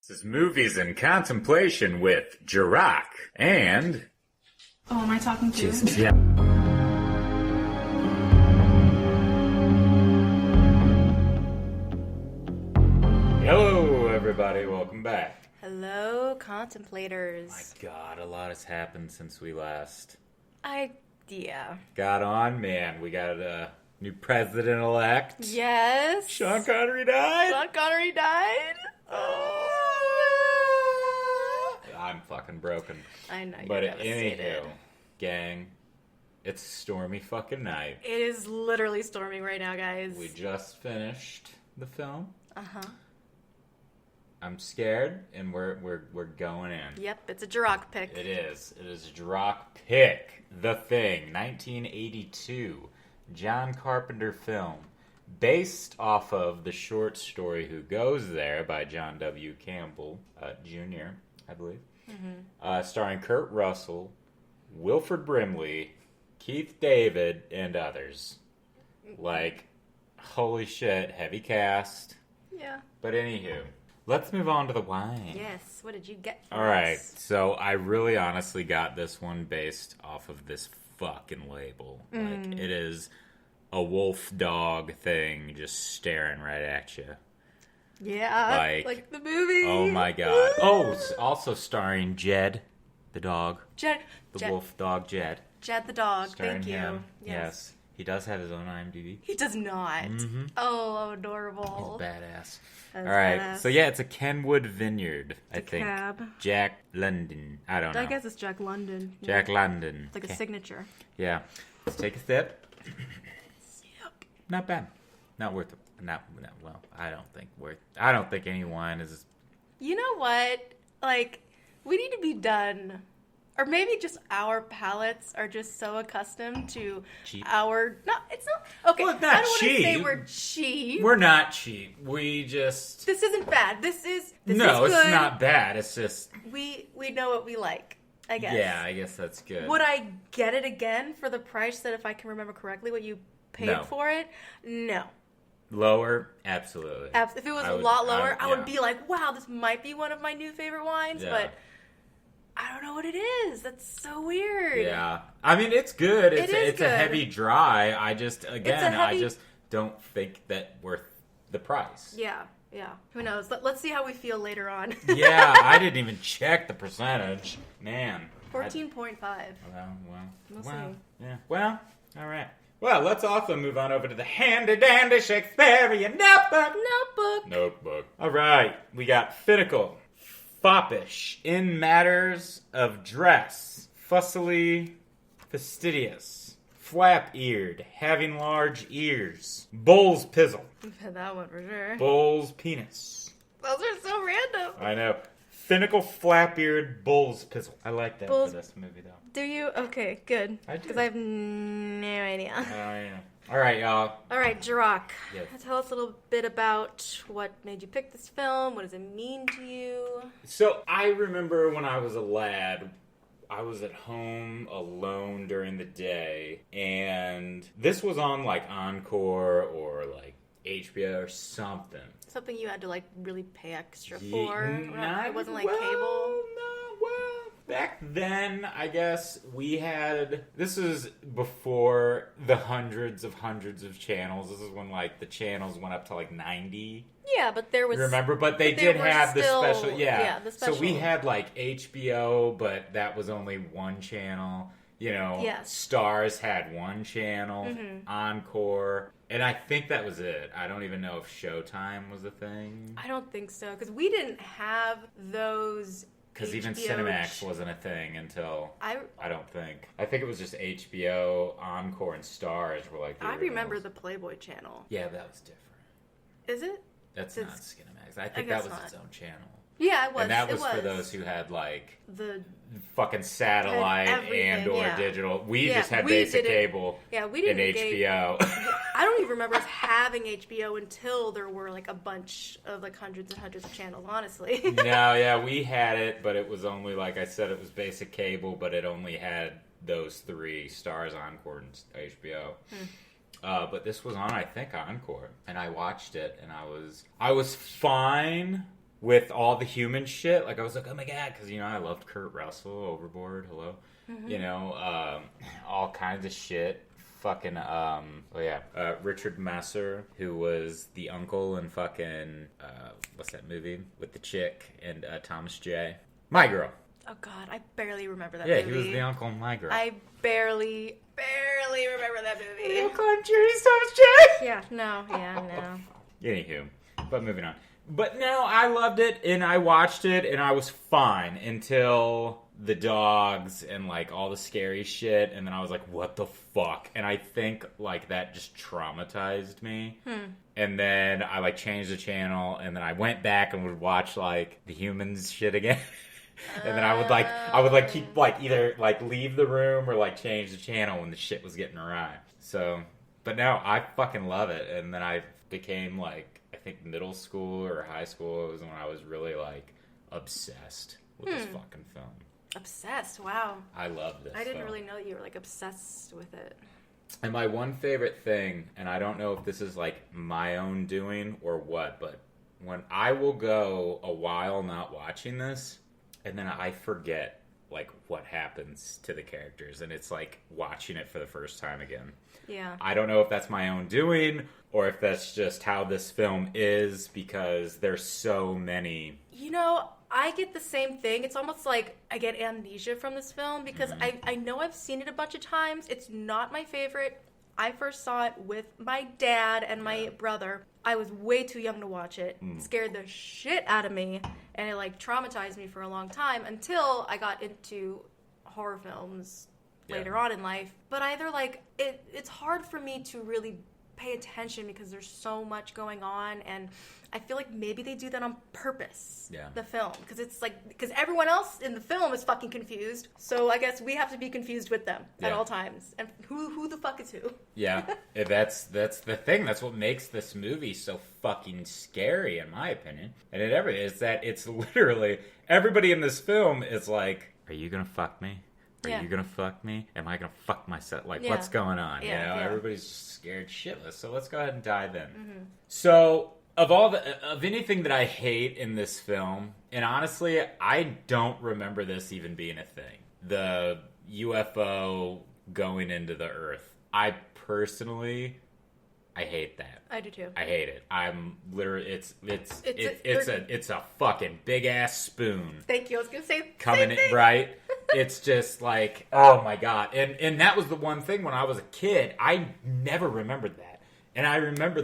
This is Movies in Contemplation with Jarokk and... Oh, am I talking to you? Yeah. Hello, everybody. Welcome back. Hello, contemplators. My God, a lot has happened since we last got on. Man, we got a new president-elect. Yes. Sean Connery died. Oh. I'm fucking broken. I know, you're But devastated. anywho, gang, it's a stormy fucking night. It is literally storming right now, guys. We just finished the film. Uh-huh. I'm scared, and we're going in. Yep, it's a Jarokk pick. It is. It is a Jarokk pick. The Thing, 1982, John Carpenter film, based off of the short story Who Goes There by John W. Campbell Jr., I believe. Mm-hmm. Starring Kurt Russell, Wilford Brimley, Keith David, and others. Like, holy shit, heavy cast. Yeah. But anywho, let's move on to the wine. Yes, what did you get for All right, us? so I really honestly got this one based off of this fucking label. Like, it is a wolf dog thing just staring right at you. Yeah, like the movie. Oh my god. Oh, it's also starring Jed, the dog. Jed. The wolf dog, Jed. Jed the dog, Starring thank you. him. Yes. He does have his own IMDb. He does not. Mm-hmm. Oh, adorable. He's badass. That's All right, badass. so yeah, it's a Kenwood Vineyard, I think. cab. Jack London. I don't know. I guess it's Jack London. Yeah. Jack London. It's like a signature. Yeah. Let's take a sip. Not bad. Not worth it. Well, I don't think any wine is... You know what? Like, we need to be done. Or maybe just our palates are just so accustomed to Cheap. our... No, it's not... Okay, Well, it's not I don't want to say cheap. we're cheap. We're not cheap. We just... This isn't bad. This is No, good. it's not bad. It's just... We know what we like, I guess. Yeah, I guess that's good. Would I get it again for the price that, if I can remember correctly, what you paid No. for it? No. Lower? Absolutely. If it was a lot lower, I would be like, wow, this might be one of my new favorite wines, Yeah. but I don't know what it is. That's so weird. Yeah. I mean, it's good. It's a good. heavy dry. I just heavy- don't think that worth the price. Yeah. Who knows? Let's see how we feel later on. Yeah, I didn't even check the percentage. Man. 14.5. We'll see. Yeah. Well, all right. Well, let's also move on over to the handy-dandy Shakespearean notebook. All right. We got finical, foppish, in matters of dress, fussily fastidious, flap-eared, having large ears, bull's pizzle, That one for sure. bull's penis. Those are so random. I know. Finical, flap-eared, bull's pizzle. I like that Bull's- for this movie, though. Do you? Okay, good. I do. Because I have no idea. Oh, yeah. All right, y'all. All right, Jarokk. Yes. Tell us a little bit about what made you pick this film. What does it mean to you? So I remember when I was a lad, I was at home alone during the day, and this was on like Encore or like HBO or something. Something you had to like really pay extra Ye- for. not- It wasn't like well, cable. No, well, back then, I guess we had. This is before the hundreds of channels. This is when like the channels went up to like 90. Yeah, but there was. Remember, but they there did were have still- the special. Yeah, the So we special. had like HBO, but that was only one channel. You know, Yes. Stars had one channel, Mm-hmm. Encore, and I think that was it. I don't even know if Showtime was a thing. I don't think so because we didn't have those. Because even HBO Cinemax wasn't a thing until I don't think. I think it was just HBO, Encore, and Stars were like. I remember the Playboy channel. Yeah, that was different. Is it? That's It's- not Cinemax. I think guess that was not. its own channel. Yeah, it was. And that it was for those who had like the. fucking satellite Everything, and or yeah. digital. We Yeah, just had we basic didn't- cable Yeah, we and didn't. HBO. I don't even remember us having HBO until there were like a bunch of like hundreds and hundreds of channels. Honestly. No, yeah, we had it, but it was only like I said, it was basic cable, but it only had those three: Stars, Encore, and HBO. But this was on, I think, Encore, and I watched it, and I was fine with all the human shit. Like, I was like, oh my god, because, I loved Kurt Russell, Overboard, hello. All kinds of shit. Fucking, Richard Masur, who was the uncle in fucking, what's that movie? With the chick and Thomas J. My Girl. Oh god, I barely remember that movie. movie. Yeah, he was the uncle in My Girl. I barely remember that movie. The uncle in Judy's Thomas J. Yeah, no. Anywho, but moving on. But no, I loved it, and I watched it, and I was fine until the dogs and, like, all the scary shit, and then I was like, what the fuck? And I think, like, that just traumatized me. And then I, like, changed the channel, and then I went back and would watch, like, the humans shit again. And then I would keep, like, either, like, leave the room or, like, change the channel when the shit was getting awry. So, but no, I fucking love it. And then I became, like, I think middle school or high school was when I was really, like, obsessed with this fucking film. Obsessed, wow. I love this I didn't film. really know that you were, like, obsessed with it. And my one favorite thing, and I don't know if this is, like, my own doing or what, but when I will go a while not watching this, and then I forget, like, what happens to the characters, and it's like watching it for the first time again. Yeah. I don't know if that's my own doing, or if that's just how this film is, because there's so many. I get the same thing. It's almost like I get amnesia from this film, because I know I've seen it a bunch of times. It's not my favorite. I first saw it with my dad and my brother. I was way too young to watch it. It scared the shit out of me, and it, like, traumatized me for a long time until I got into horror films later on in life. But either, like, it's hard for me to really pay attention because there's so much going on, and I feel like maybe they do that on purpose. Yeah. The film, because everyone else in the film is fucking confused, so I guess we have to be confused with them at all times. And who the fuck is who? Yeah, that's the thing. That's what makes this movie so fucking scary, in my opinion. And is that it's literally everybody in this film is like, "Are you gonna fuck me? Are you gonna fuck me? Am I gonna fuck myself? Like, what's going on?" Everybody's scared shitless. So let's go ahead and dive in. So, of anything that I hate in this film, and honestly, I don't remember this even being a thing. The UFO going into the Earth. I hate that. I do too. I hate it. I'm literally it's a fucking big ass spoon. Thank you. I was gonna say coming in, right. It's just like, oh my god. And that was the one thing when I was a kid, I never remembered that. And I remember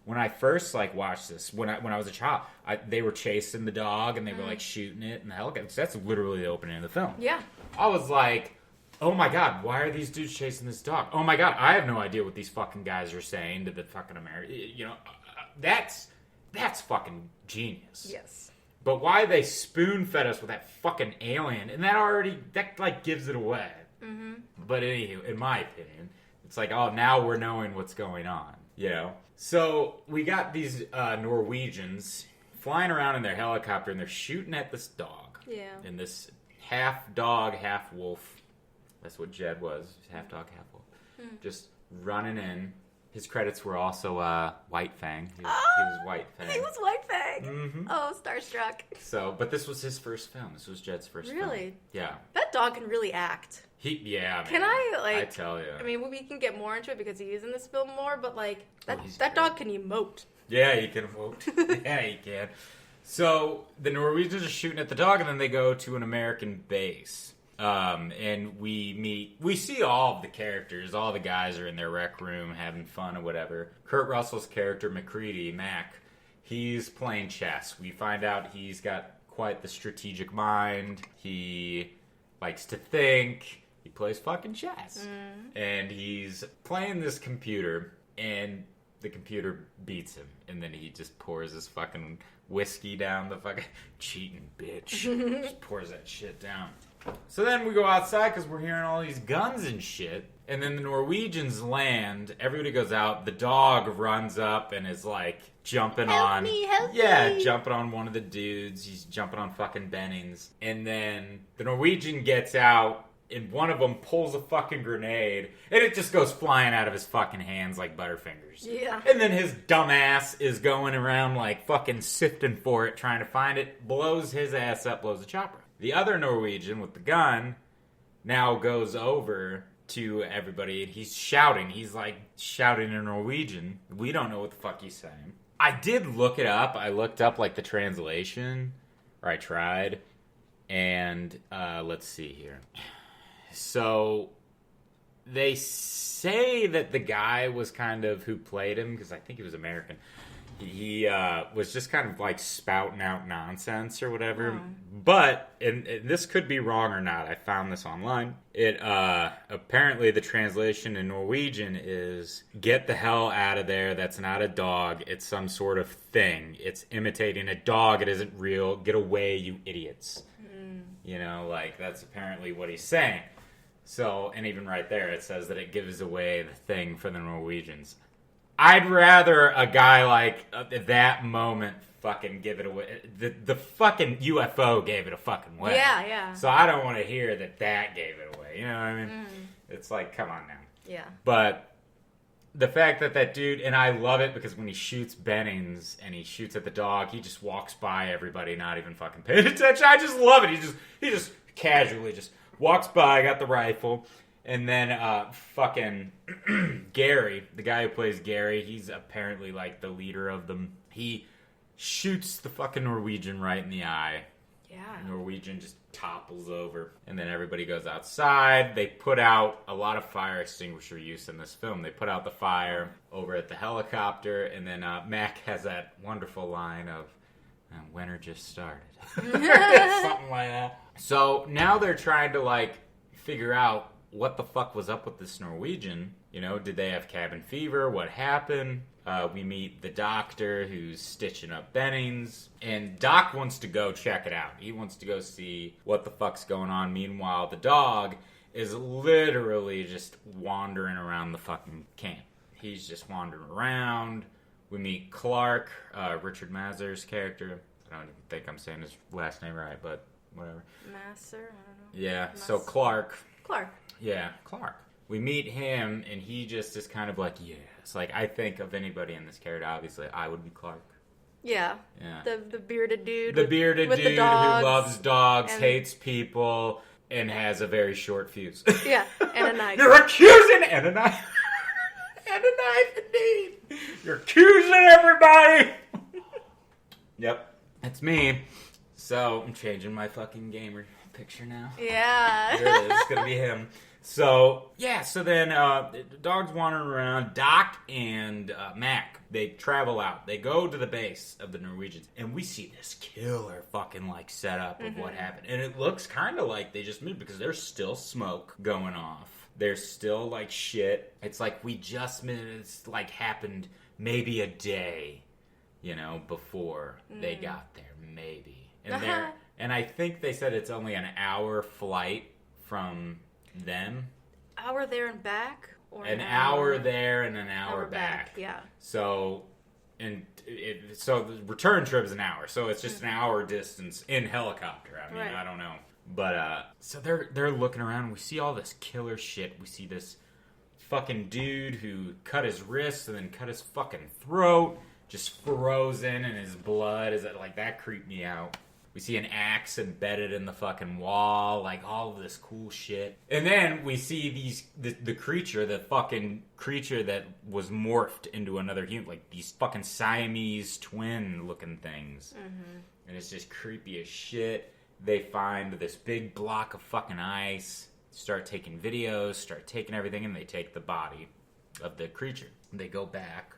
when I first like watched this, when I was a child, they were chasing the dog and they were like shooting it in the helicopter. So that's literally the opening of the film. Yeah. I was like, oh my god, why are these dudes chasing this dog? Oh my god, I have no idea what these fucking guys are saying to the fucking American. That's fucking genius. Yes. But why they spoon-fed us with that fucking alien, and that like gives it away. Mm-hmm. But anywho, in my opinion, it's like, oh, now we're knowing what's going on, So we got these Norwegians flying around in their helicopter, and they're shooting at this dog. Yeah. And this half dog, half wolf. That's what Jed was. Half dog, half wolf. Just running in. His credits were also White Fang. He was White Fang. He was White Fang. Mm-hmm. Oh, starstruck. So, but this was his first film. This was Jed's first film. Really? Yeah. That dog can really act. Can I tell you. I mean, we can get more into it because he is in this film more, but like that dog can emote. Yeah, he can emote. Yeah, he can. So the Norwegians are shooting at the dog, and then they go to an American base. And we see all of the characters. All the guys are in their rec room having fun or whatever. Kurt Russell's character, Mac, he's playing chess. We find out he's got quite the strategic mind. He likes to think. He plays fucking chess. And he's playing this computer, and the computer beats him. And then he just pours his fucking whiskey down the fucking cheating bitch. Just pours that shit down. So then we go outside because we're hearing all these guns and shit. And then the Norwegians land. Everybody goes out. The dog runs up and is like jumping help me. Jumping on one of the dudes. He's jumping on fucking Bennings. And then the Norwegian gets out and one of them pulls a fucking grenade, and it just goes flying out of his fucking hands like Butterfingers. Yeah. And then his dumbass is going around like fucking sifting for it, trying to find it, blows his ass up, blows the chopper. The other Norwegian with the gun now goes over to everybody, and he's shouting. He's like shouting in Norwegian. We don't know what the fuck he's saying. I did look it up. I looked up like the translation, or I tried, and let's see here. So, they say that the guy was kind of who played him, because I think he was American. He was just kind of like spouting out nonsense or whatever. But, and this could be wrong or not, I found this online. It apparently the translation in Norwegian is, get the hell out of there, that's not a dog, it's some sort of thing. It's imitating a dog, it isn't real, get away, you idiots. You know, like, that's apparently what he's saying. So, and even right there, it says that it gives away the thing for the Norwegians. I'd rather a guy like at that moment fucking give it away. The fucking UFO gave it a fucking way. Yeah. So I don't want to hear that gave it away. You know what I mean? It's like, come on now. Yeah. But the fact that dude, and I love it because when he shoots Bennings and he shoots at the dog, he just walks by everybody, not even fucking paying attention. I just love it. He just casually just walks by, got the rifle, and then fucking Gary, the guy who plays Gary, he's apparently like the leader of them. He shoots the fucking Norwegian right in the eye. Yeah. Norwegian just topples over, and then everybody goes outside. They put out a lot of fire extinguisher use in this film. They put out the fire over at the helicopter, and then Mac has that wonderful line of, winter just started. Something like that. So now they're trying to like figure out what the fuck was up with this Norwegian. You know, did they have cabin fever? What happened? We meet the doctor who's stitching up Bennings, and Doc wants to go check it out. He wants to go see what the fuck's going on. Meanwhile, the dog is literally just wandering around the fucking camp. He's just wandering around. We meet Clark, Richard Mazur's character. I don't even think I'm saying his last name right, but whatever. Masser? I don't know. Yeah, so Clark. Yeah, Clark. We meet him, and he just is kind of like, yeah. It's like, I think of anybody in this character, obviously, I would be Clark. Yeah. The bearded dude. The bearded with dude the dogs, who loves dogs, and hates people, and has a very short fuse. Yeah, and a knife. You're accusing... And a knife. And a knife, indeed. You're accusing everybody. Yep. That's me. So, I'm changing my fucking gamer picture now. Yeah. There it is. It's going to be him. So, yeah, so then the dog's wandering around. Doc and Mac, they travel out. They go to the base of the Norwegians, and we see this killer fucking, like, setup of what happened. And it looks kind of like they just moved because there's still smoke going off. There's still, like, shit. It's like it's, like, happened maybe a day, you know, before they got there, maybe. And I think they said it's only an hour flight from them. Hour there and back? Or an hour there and an hour back. Yeah. So, so the return trip is an hour. So it's just an hour distance in helicopter. I mean, right. I don't know. But, so they're looking around and we see all this killer shit. We see this fucking dude who cut his wrist and then cut his fucking throat. Just frozen in his blood. That creeped me out. We see an axe embedded in the fucking wall, like all of this cool shit. And then we see the creature, the fucking creature that was morphed into another human, like these fucking Siamese twin looking things. Mm-hmm. And it's just creepy as shit. They find this big block of fucking ice, start taking videos, start taking everything, and they take the body of the creature. They go back.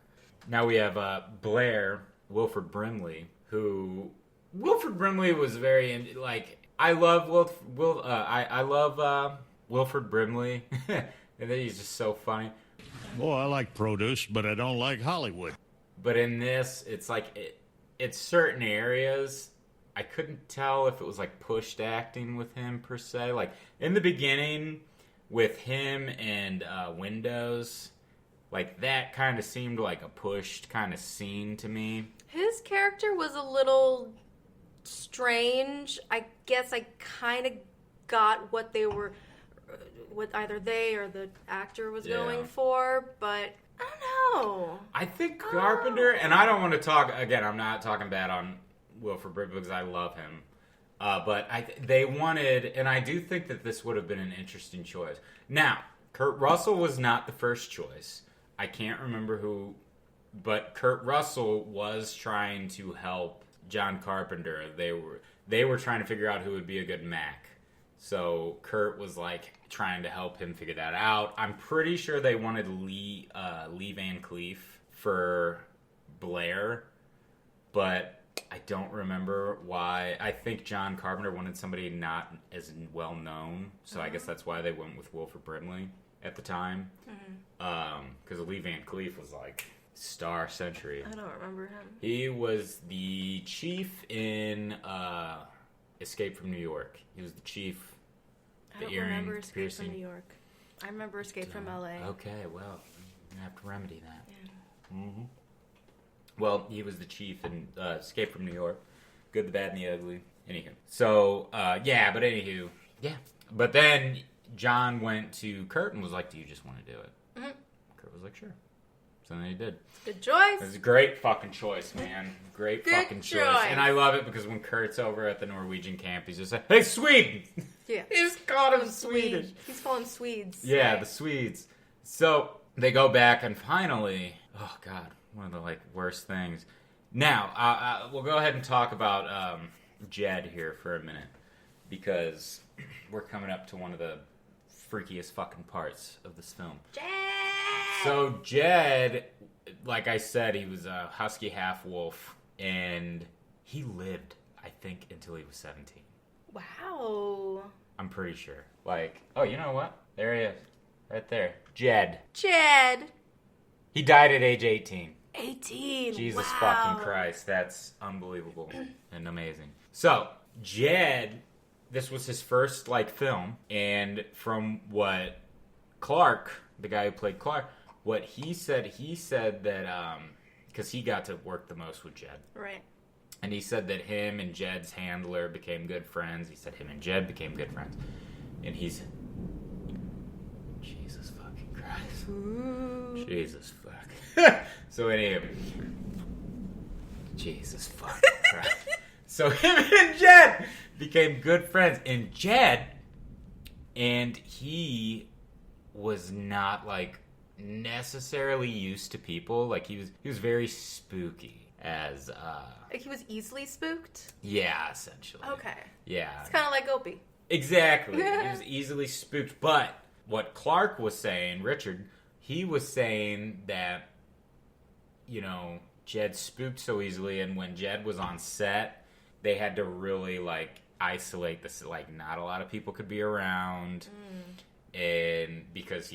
Now we have Blair, Wilford Brimley, who... Wilford Brimley was very I love I love Wilford Brimley, and then he's just so funny. Boy, I like produce, but I don't like Hollywood. But in this, it's like it's certain areas I couldn't tell if it was like pushed acting with him per se. Like in the beginning with him and Windows, like that kind of seemed like a pushed kind of scene to me. His character was a little strange. I guess I kind of got what they were what either they or the actor was Yeah. going for, but I don't know. I think Carpenter, and I don't want to talk again. I'm not talking bad on Wilford Brimley because I love him, but they wanted, and I do think that this would have been an interesting choice. Now, Kurt Russell was not the first choice. I can't remember who, but Kurt Russell was trying to help John Carpenter. They were trying to figure out who would be a good Mac. So Kurt was like trying to help him figure that out. I'm pretty sure they wanted Lee Van Cleef for Blair, but I don't remember why. I think John Carpenter wanted somebody not as well known, so I guess that's why they went with Wilford Brimley at the time. Because Lee Van Cleef was like star century. I don't remember him. He was the chief in Escape from New York. He was the chief. I don't remember Escape from New York. I remember Escape from LA. Okay, well, you have to remedy that. Yeah. Mm-hmm. Well, he was the chief in Escape from New York. Good, the Bad, and the Ugly. Anywho. So, yeah, but anywho. Yeah. But then John went to Kurt and was like, do you just want to do it? Mm-hmm. Kurt was like, sure. So then he did. Good choice. It was a great fucking choice, man. Great Good fucking choice. choice. And I love it because when Kurt's over at the Norwegian camp, he's just like, hey, Sweden! Yeah. He's called him Swedish. He's calling Swedes. Yeah, right? the Swedes. So they go back and finally, oh God, one of the like worst things. Now, we'll go ahead and talk about Jed here for a minute because we're coming up to one of the freakiest fucking parts of this film. Jed! So Jed, like I said, he was a husky half-wolf, and he lived, I think, until he was 17. Wow. I'm pretty sure. Like, oh, you know what? There he is. Right there. Jed. Jed! He died at age 18. 18. Jesus wow. fucking Christ. That's unbelievable and amazing. So, Jed, this was his first, like, film, and from what Clark, the guy who played Clark, what he said that, because he got to work the most with Jed. Right. And he said that him and Jed's handler became good friends. He said him and Jed became good friends. And he's... Jesus fucking Christ. Ooh. Jesus fuck. So anyway... Jesus fucking Christ. So him and Jed became good friends. And Jed... And he was not, like, necessarily used to people. Like, he was very spooky. As Like he was easily spooked? yeah, essentially. Okay. Yeah. It's kind of like Opie. Exactly. He was easily spooked. But what Clark was saying, Richard, he was saying that, you know, Jed spooked so easily, and when Jed was on set, they had to really, like, isolate this. Like, not a lot of people could be around. And because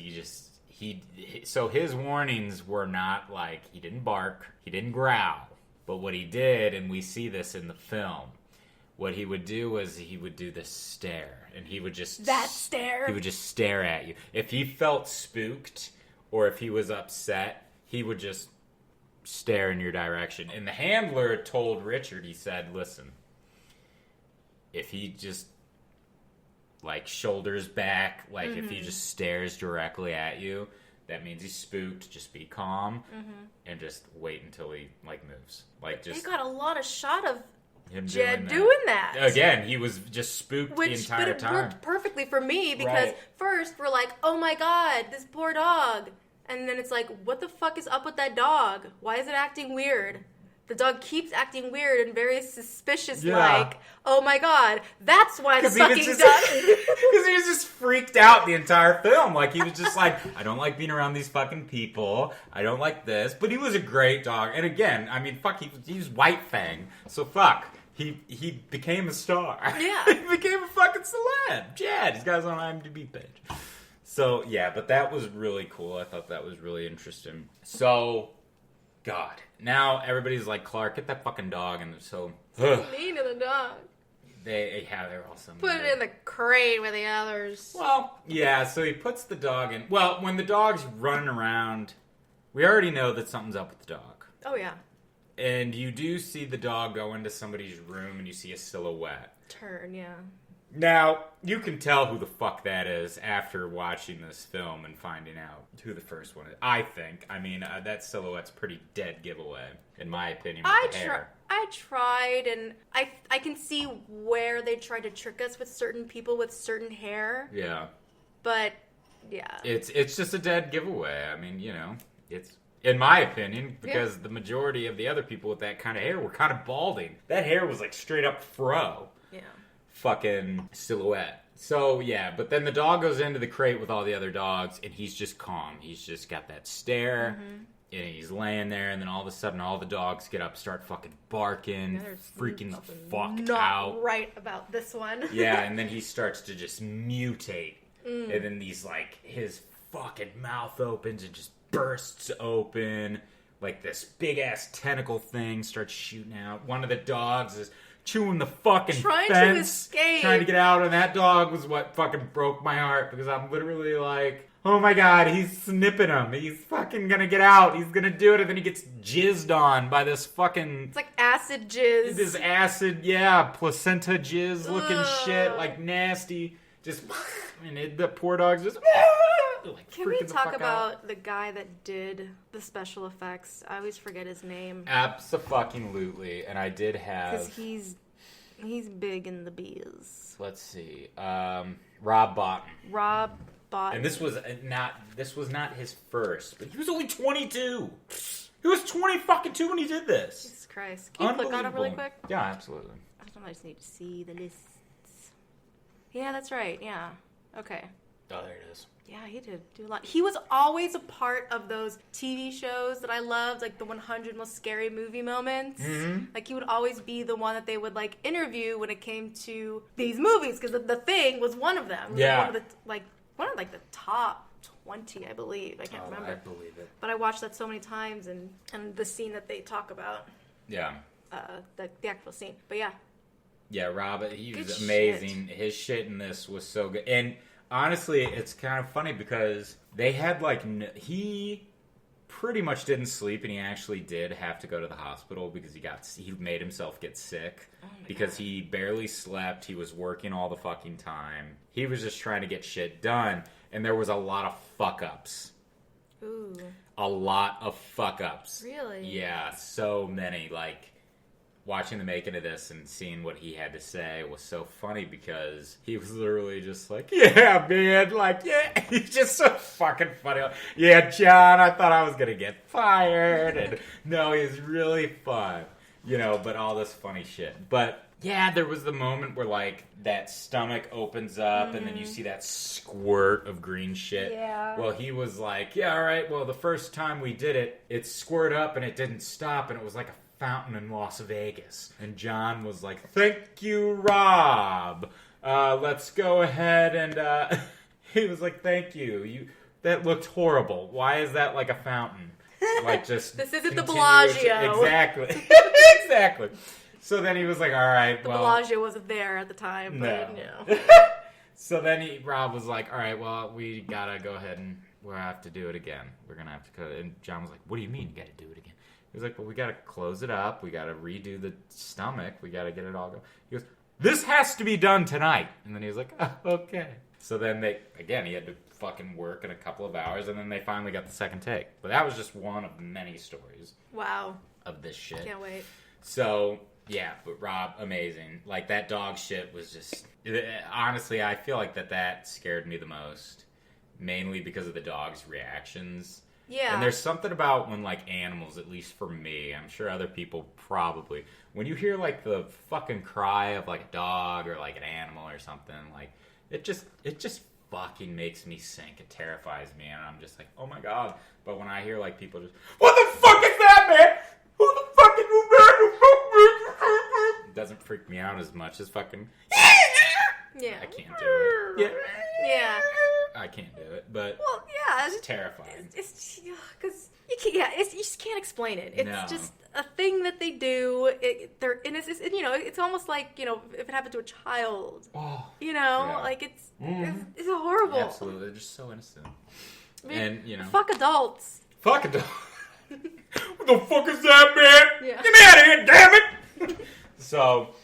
so his warnings were not like, he didn't bark, he didn't growl. But what he did, and we see this in the film, what he would do was he would do this stare. And he would just... That stare? He would just stare at you. If he felt spooked, or if he was upset, he would just stare in your direction. And the handler told Richard, he said, listen, if he just... like shoulders back, like if he just stares directly at you, that means he's spooked. Just be calm and just wait until he like moves. Like just They got a lot of shot of him Jed doing that. Again, he was just spooked the But entire it time. worked perfectly for me because Right. first we're like, oh my god, this poor dog. And then it's like, what the fuck is up with that dog? Why is it acting weird? The dog keeps acting weird and very suspicious, Yeah. like, oh my god, that's why the Because he was fucking just dog... because he was just freaked out the entire film. Like he was just like, I don't like being around these fucking people. I don't like this. But he was a great dog. And again, I mean, fuck, he was White Fang. So fuck, he became a star. Yeah. He became a fucking celeb. Jed, he's got his own IMDb page. So yeah, but that was really cool. I thought that was really interesting. So, God, now everybody's like, Clark, get that fucking dog. And so, mean to the dog. they're all so Put mean. it in the crate with the others. Well, yeah, so he puts the dog in. Well, when the dog's running around, we already know that something's up with the dog. Oh yeah. And you do see the dog go into somebody's room and you see a silhouette. Turn, yeah. Now, you can tell who the fuck that is after watching this film and finding out who the first one is. I think. I mean, that silhouette's pretty dead giveaway, in my opinion, with the hair. I tried, and I can see where they tried to trick us with certain people with certain hair. Yeah. But, yeah. It's just a dead giveaway. I mean, it's... In my opinion, because the majority of the other people with that kind of hair were kind of balding. That hair was like straight up fro. Yeah. Fucking silhouette. So, yeah, but then the dog goes into the crate with all the other dogs, and he's just calm. He's just got that stare, and he's laying there, and then all of a sudden all the dogs get up, start fucking barking, freaking the fuck out. Not right about this one. Yeah, and then he starts to just mutate. And then his fucking mouth opens and just bursts open, like this big ass tentacle thing starts shooting out. One of the dogs is chewing the fucking trying fence, to escape, trying to get out, and that dog was what fucking broke my heart, because I'm literally like, oh my god, he's snipping him, he's fucking gonna get out, he's gonna do it, and then he gets jizzed on by this fucking... It's like acid jizz. This acid, placenta jizz looking shit, like nasty, just... And the poor dog's just... Like, can we talk about the guy that did the special effects? I always forget his name. Abso-fucking-lutely. And I did have... Because he's big in the bees. Let's see. Rob Bottin. Rob Bottin. And this was not his first, but he was only 22. He was 22 when he did this. Jesus Christ. Can you click on it really quick? Yeah, absolutely. I just need to see the lists. Yeah, that's right. Yeah. Okay. Oh, there it is. Yeah, he did do a lot. He was always a part of those TV shows that I loved, like the 100 Most Scary Movie Moments. Mm-hmm. Like, he would always be the one that they would, like, interview when it came to these movies, because The Thing was one of them. Yeah. One of the top 20, I believe. I can't remember. I believe it. But I watched that so many times, and the scene that they talk about. Yeah. The actual scene. But, yeah. Yeah, Rob, he was amazing. His shit in this was so good. And... honestly, it's kind of funny because they had, he pretty much didn't sleep, and he actually did have to go to the hospital because he made himself get sick because he barely slept. He was working all the fucking time. He was just trying to get shit done, and there was a lot of fuck-ups. Ooh. A lot of fuck-ups. Really? Yeah, so many, watching the making of this and seeing what he had to say was so funny because he was literally just like, yeah, man, he's just so fucking funny. Yeah, John, I thought I was going to get fired. And no, he's really fun, but all this funny shit. But yeah, there was the moment where that stomach opens up and then you see that squirt of green shit. Yeah. Well, he was like, yeah, all right, well, the first time we did it, it squirted up and it didn't stop, and it was like a fountain in Las Vegas. And John was like, thank you, Rob. Let's go ahead and he was like, thank you. That looked horrible. Why is that like a fountain? Just this isn't the Bellagio. Exactly. Exactly. So then he was like, all right, the Bellagio wasn't there at the time, but no. So then Rob was like, all right, well, we gotta go ahead and we'll have to do it again. We're gonna have to cut it. And John was like, what do you mean you gotta do it again? He was like, well, we got to close it up. We got to redo the stomach. We got to get it all going. He goes, this has to be done tonight. And then he was like, oh, okay. So then he had to fucking work in a couple of hours, and then they finally got the second take. But that was just one of many stories. Wow. Of this shit. Can't wait. So, yeah, but Rob, amazing. That dog shit was just... Honestly, I feel like that scared me the most. Mainly because of the dog's reactions. Yeah. And there's something about when, animals, at least for me, I'm sure other people probably, when you hear, the fucking cry of, a dog or, an animal or something, it just fucking makes me sink. It terrifies me, and I'm just like, oh my god. But when I hear, people just, what the fuck is that, man? Who the fuck is that? It doesn't freak me out as much as fucking, yeah. I can't do it. Yeah. I can't do it, but it's terrifying. It's because you just can't explain it. It's just a thing that they do. It's almost like if it happened to a child. Oh, it's horrible. Absolutely, they're just so innocent. I mean, and fuck adults. Fuck adults. What the fuck is that, man? Yeah. Get me out of here, damn it! So,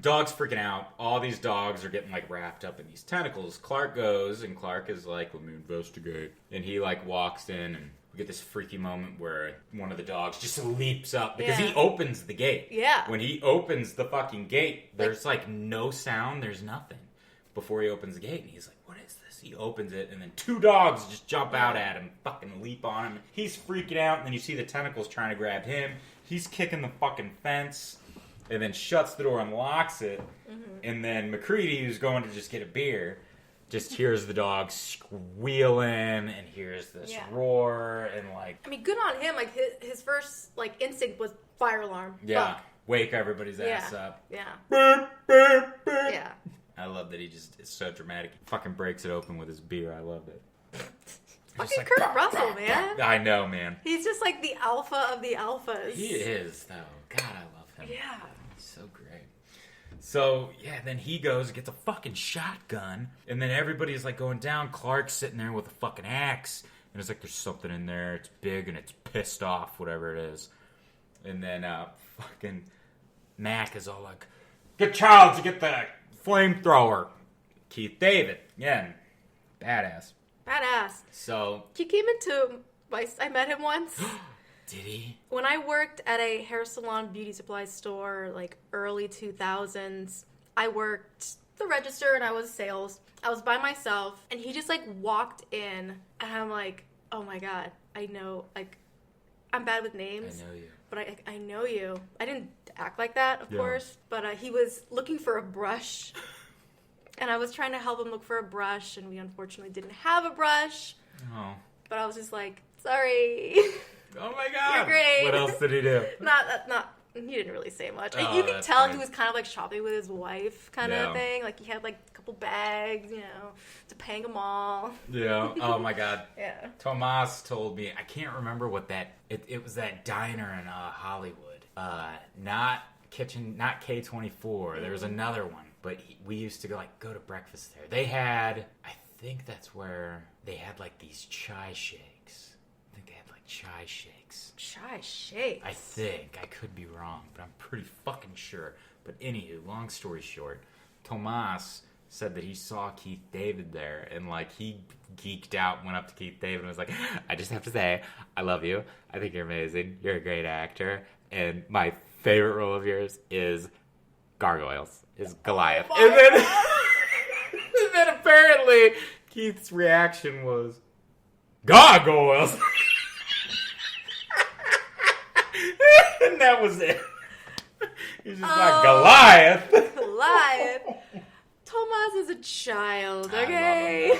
Dog's freaking out. All these dogs are getting, like, wrapped up in these tentacles. Clark goes, and Clark is like, let me investigate. And he, like, walks in, and we get this freaky moment where one of the dogs just leaps up. Because he opens the gate. Yeah. When he opens the fucking gate, there's, like, no sound. There's nothing. Before he opens the gate, and he's like, what is this? He opens it, and then 2 dogs just jump out at him, fucking leap on him. He's freaking out, and then you see the tentacles trying to grab him. He's kicking the fucking fence. And then shuts the door and locks it. Mm-hmm. And then McCready, who's going to just get a beer, just hears the dog squealing and hears this roar and like... I mean, good on him. Like, his first, like, instinct was fire alarm. Yeah. Fuck. Wake everybody's ass up. Yeah. Burp, burp, burp. Yeah. I love that he just is so dramatic. He fucking breaks it open with his beer. I love it. Fucking like, Kurt Russell, man. I know, man. He's just like the alpha of the alphas. He is, though. God, I love him. Yeah. So great. So, yeah, then he goes and gets a fucking shotgun, and then everybody's, like, going down. Clark's sitting there with a fucking axe, and it's like, there's something in there, it's big, and it's pissed off, whatever it is. And then, fucking Mac is all like, get Charles to get the flamethrower. Keith David, again, badass. Badass. So. He came into I met him once. Did he? When I worked at a hair salon beauty supply store, like early 2000s, I worked the register and I was sales. I was by myself and he just like walked in and I'm like, oh my God, I know, like, I'm bad with names. I know you. But I know you. I didn't act like that, of course, but he was looking for a brush and I was trying to help him look for a brush and we unfortunately didn't have a brush. Oh. But I was just like, sorry. Oh my God! You're great. What else did he do? He didn't really say much. Oh, You could that's tell fine. he was kind of like shopping with his wife, kind of thing. Like he had like a couple bags, you know, Topanga Mall. Yeah. Oh my God. Yeah. Tomas told me, I can't remember what that. It was that diner in Hollywood. Not K24. There was another one, but we used to go to breakfast there. They had, I think that's where they had like these chai shakes. I think they had like chai shakes. Chai shakes? I think. I could be wrong, but I'm pretty fucking sure. But anywho, long story short, Tomas said that he saw Keith David there, and like he geeked out, went up to Keith David and was like, I just have to say, I love you. I think you're amazing. You're a great actor. And my favorite role of yours is Gargoyles, is Goliath. Oh and then and then apparently Keith's reaction was, Gargoyles! And that was it. He's just like, Goliath! Goliath. Tomas is a child, okay?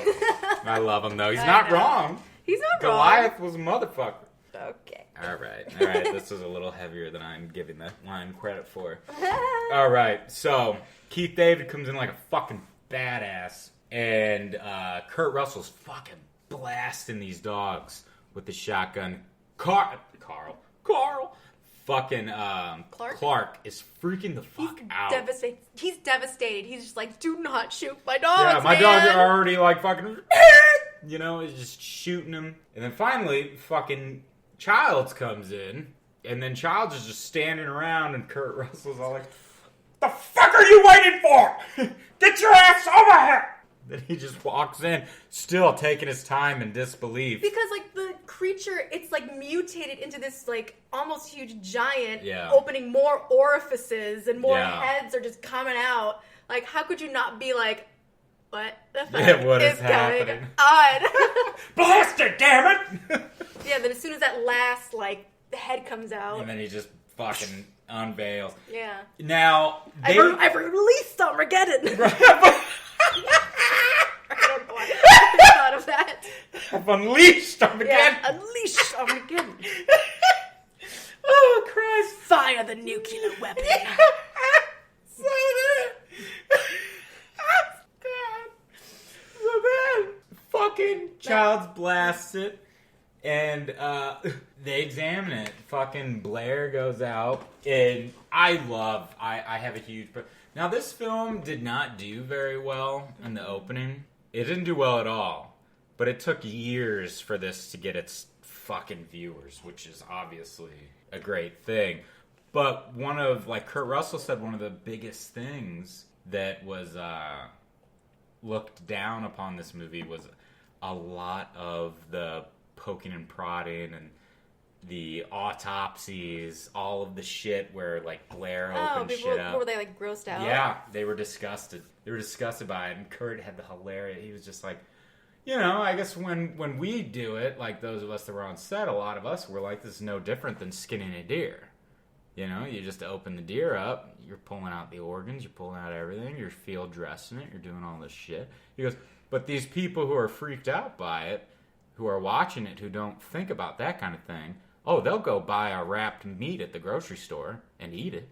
I love him, though. He's not wrong. He's not Goliath was a motherfucker. wrong. Okay. All right. This is a little heavier than I'm giving that line credit for. All right. So, Keith David comes in like a fucking badass, and Kurt Russell's fucking blasting these dogs with the shotgun. Carl. Fucking Clark is freaking the fuck out. He's devastated. He's just like, do not shoot my dogs, Yeah, my man. dogs are already like fucking, you know, is just shooting him. And then finally, fucking Childs comes in, and then Childs is just standing around, and Kurt Russell's all like, the fuck are you waiting for? Get your ass over here! Then he just walks in, still taking his time in disbelief. Because, like, the creature, it's, like, mutated into this, like, almost huge giant, Yeah. opening more orifices, and more Yeah. heads are just coming out. Like, how could you not be like, what the fuck Yeah, what is is going happening? on? Blast it, damn it! Yeah, then as soon as that last, like, head comes out. And then he just fucking unveils. Yeah. Now, I've released Armageddon! I don't know why I thought of that. I've unleashed Armageddon! Yeah, unleash Armageddon. Oh, Christ. Fire the nuclear weapon. So bad. God. So bad. Fucking Childs blasts it, and they examine it. Fucking Blair goes out, and I have a huge... Now, this film did not do very well in the opening. It didn't do well at all. But it took years for this to get its fucking viewers, which is obviously a great thing. But one of, like Kurt Russell said, one of the biggest things that was looked down upon this movie was a lot of the poking and prodding and the autopsies, all of the shit where, like, Blair opened shit up. Were they, like, grossed out? Yeah, they were disgusted. They were disgusted by it, and Kurt had the hilarious... He was just like, you know, I guess when we do it, like those of us that were on set, a lot of us were like, this is no different than skinning a deer. You know, you just open the deer up, you're pulling out the organs, you're pulling out everything, you're field dressing it, you're doing all this shit. He goes, but these people who are freaked out by it, who are watching it, who don't think about that kind of thing... Oh, they'll go buy a wrapped meat at the grocery store and eat it.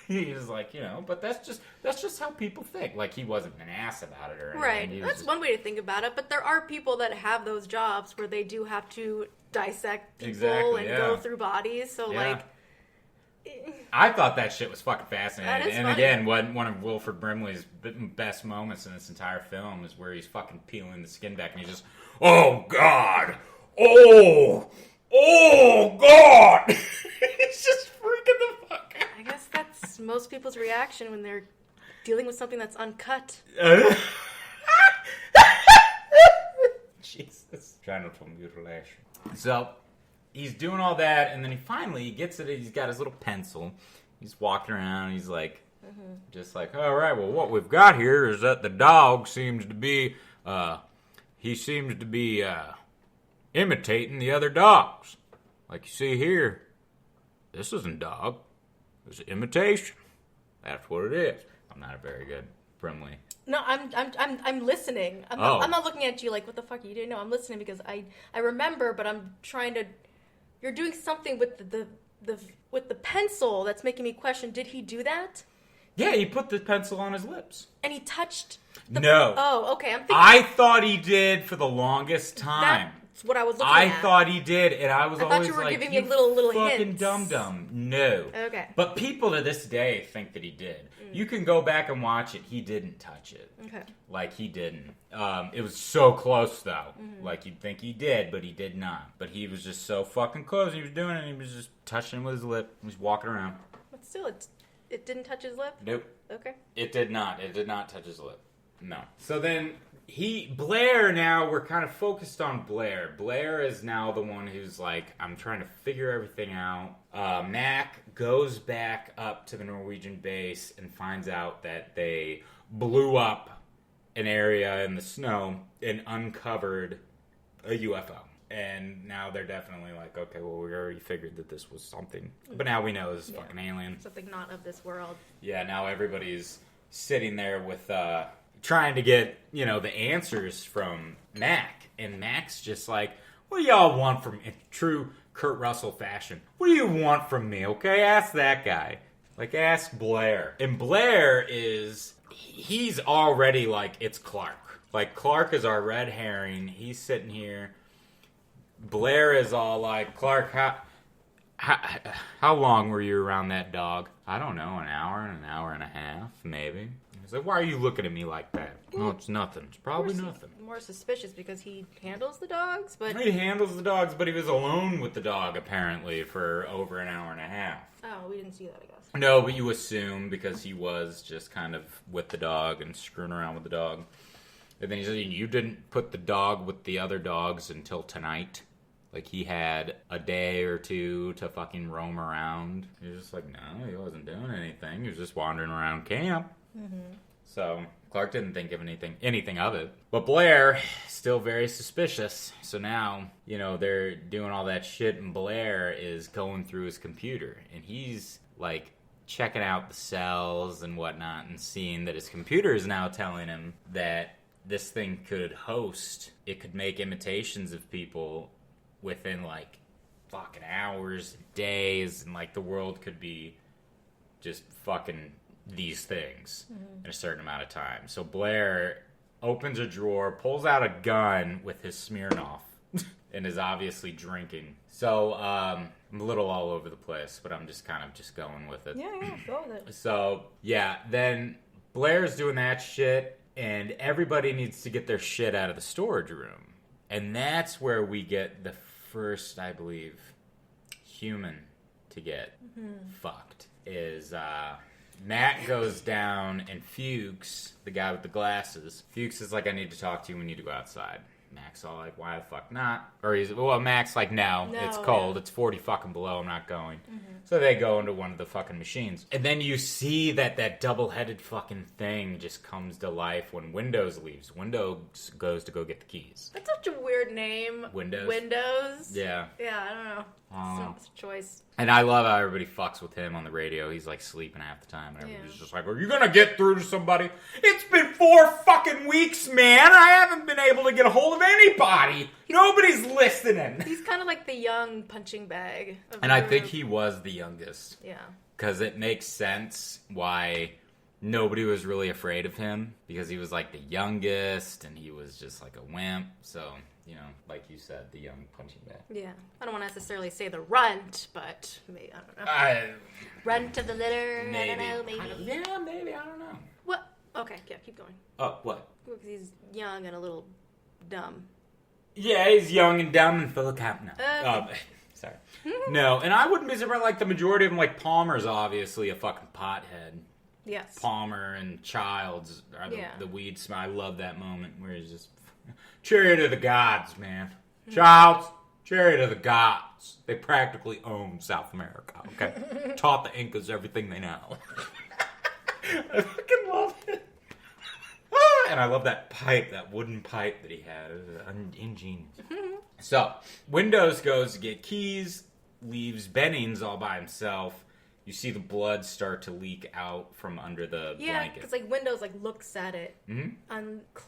He's like, you know, but that's just how people think. Like, he wasn't an ass about it or anything. Right. That's just... one way to think about it. But there are people that have those jobs where they do have to dissect people and go through bodies. So, like... I thought that shit was fucking fascinating. And funny. again, one of Wilford Brimley's best moments in this entire film is where he's fucking peeling the skin back and he's just, oh, God! Oh, God! It's just freaking the fuck out. I guess that's most people's reaction when they're dealing with something that's uncut. Jesus. Genital mutilation. So, he's doing all that, and then he gets it. He's got his little pencil. He's walking around, and he's like, just like, all right, well, what we've got here is that the dog seems to be, imitating the other dogs. Like you see here, this isn't dog. It's imitation. That's what it is. I'm not a very good Brimley. No, I'm listening. I'm not looking at you like, what the fuck, you didn't know. I'm listening because I remember, but I'm trying to... You're doing something with the pencil that's making me question, did he do that? Yeah, he put the pencil on his lips. And he touched No. Oh, okay. I'm thinking... I thought he did for the longest time. That's what I was looking at. I thought he did, and I was always like, you were giving me little fucking hints. dum-dum. No. Okay. But people to this day think that he did. You can go back and watch it. He didn't touch it. Okay. Like, he didn't. It was so close, though. Like, you'd think he did, but he did not. But he was just so fucking close. He was doing it, and he was just touching with his lip. He was walking around. But still, it didn't touch his lip? Nope. Okay. It did not. It did not touch his lip. No. So then... Blair now, we're kind of focused on Blair. Blair is now the one who's like, I'm trying to figure everything out. Mac goes back up to the Norwegian base and finds out that they blew up an area in the snow and uncovered a UFO. And now they're definitely like, okay, well, we already figured that this was something. But now we know this is fucking alien. Something not of this world. Yeah, now everybody's sitting there with... trying to get, you know, the answers from Mac. And Mac's just like, what do y'all want from me? In true Kurt Russell fashion. What do you want from me, okay? Ask that guy. Like, ask Blair. And Blair he's already like, it's Clark. Like, Clark is our red herring. He's sitting here. Blair is all like, Clark, how long were you around that dog? I don't know, an hour and a half, maybe. He's like, why are you looking at me like that? No, it's nothing. It's probably nothing. More suspicious because he handles the dogs, but... He handles the dogs, but he was alone with the dog, apparently, for over an hour and a half. Oh, we didn't see that, I guess. No, but you assume, because he was just kind of with the dog and screwing around with the dog. And then he said, you didn't put the dog with the other dogs until tonight? Like, he had a day or two to fucking roam around. He was just like, no, he wasn't doing anything. He was just wandering around camp. So Clark didn't think of anything of it. But Blair, still very suspicious. So now, you know, they're doing all that shit, and Blair is going through his computer. And he's, like, checking out the cells and whatnot and seeing that his computer is now telling him that this thing could make imitations of people within, like, fucking hours, days, and, like, the world could be just fucking... these things in a certain amount of time. So Blair opens a drawer, pulls out a gun with his Smirnoff, and is obviously drinking. So I'm a little all over the place, but I'm just kind of just going with it. Yeah, go with it. So, yeah, then Blair's doing that shit, and everybody needs to get their shit out of the storage room. And that's where we get the first, I believe, human to get fucked is Matt goes down and Fuchs, the guy with the glasses, Fuchs is like, I need to talk to you, we need to go outside. Mac's all like, why the fuck not? Or Mac's like, no, it's cold, it's 40 fucking below, I'm not going. So they go into one of the fucking machines. And then you see that double-headed fucking thing just comes to life when Windows leaves. Windows goes to go get the keys. That's such a weird name. Windows? Yeah. Yeah, I don't know. It's a choice. And I love how everybody fucks with him on the radio. He's like sleeping half the time. And everybody's just like, are you gonna get through to somebody? It's been 4 fucking weeks, man. I haven't been able to get a hold of anybody. Nobody's listening. He's kind of like the young punching bag. And I think he was the youngest. Yeah. Because it makes sense why nobody was really afraid of him. Because he was like the youngest and he was just like a wimp. So, you know, like you said, the young punching bag. Yeah. I don't want to necessarily say the runt, but maybe, I don't know. Runt of the litter? Maybe. I don't know, maybe. Maybe. I don't know. What? Okay, yeah, keep going. Oh, what? Because he's young and a little dumb. Yeah, he's young and dumb and full of cap. No. Sorry. No, and I wouldn't be surprised, like, the majority of them, like, Palmer's obviously a fucking pothead. Yes. Palmer and Childs are the weed smell. I love that moment where he's just, chariot of the gods, man. Childs, chariot of the gods. They practically own South America, okay? Taught the Incas everything they know. I fucking love it. And I love that pipe, that wooden pipe that he had. It was ingenious. So, Windows goes to get keys, leaves Bennings all by himself. You see the blood start to leak out from under the blanket. Yeah, because, like, Windows, like, looks at it, and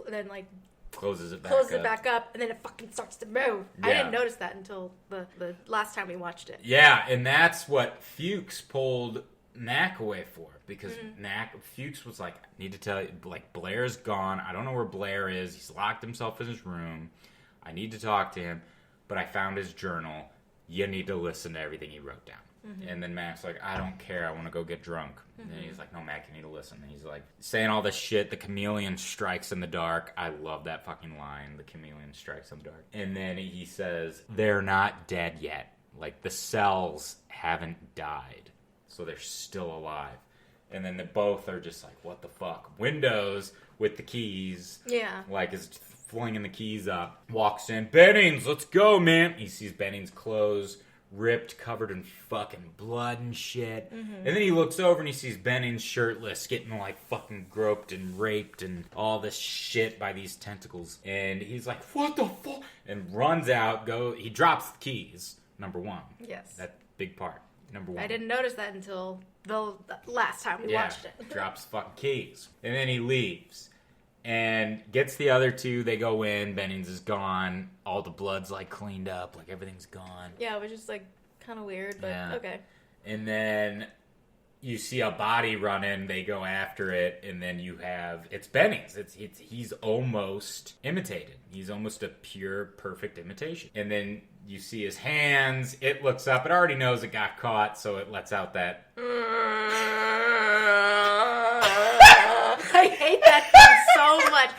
then, like, closes it back up, and then it fucking starts to move. Yeah. I didn't notice that until the last time we watched it. Yeah, and that's what Fuchs pulled Mac away for, because Fuchs was like, I need to tell you, like, Blair's gone. I don't know where Blair is. He's locked himself in his room. I need to talk to him, but I found his journal. You need to listen to everything he wrote down. And then Mac's like, I don't care. I want to go get drunk. And he's like, no, Mac, you need to listen. And he's like, saying all this shit. The chameleon strikes in the dark. I love that fucking line. The chameleon strikes in the dark. And then he says, they're not dead yet. Like, the cells haven't died. So they're still alive. And then they both are just like, what the fuck? Windows with the keys. Yeah. Like, is flinging the keys up. Walks in. Bennings, let's go, man. He sees Bennings' clothes ripped, covered in fucking blood and shit. And then he looks over and he sees Bennings shirtless, getting like fucking groped and raped and all this shit by these tentacles. And he's like, what the fuck? And runs out, he drops the keys, number one. Yes. That big part, number one. I didn't notice that until the last time we watched it. Drops fucking keys. And then he leaves. And gets the other two, they go in, Bennings is gone, all the blood's like cleaned up, like everything's gone. Yeah, it was just like kind of weird, but okay. And then you see a body run in, they go after it, and then you have, it's Bennings. He's almost imitated. He's almost a pure, perfect imitation. And then you see his hands, it looks up, it already knows it got caught, so it lets out that... I hate that thing so much.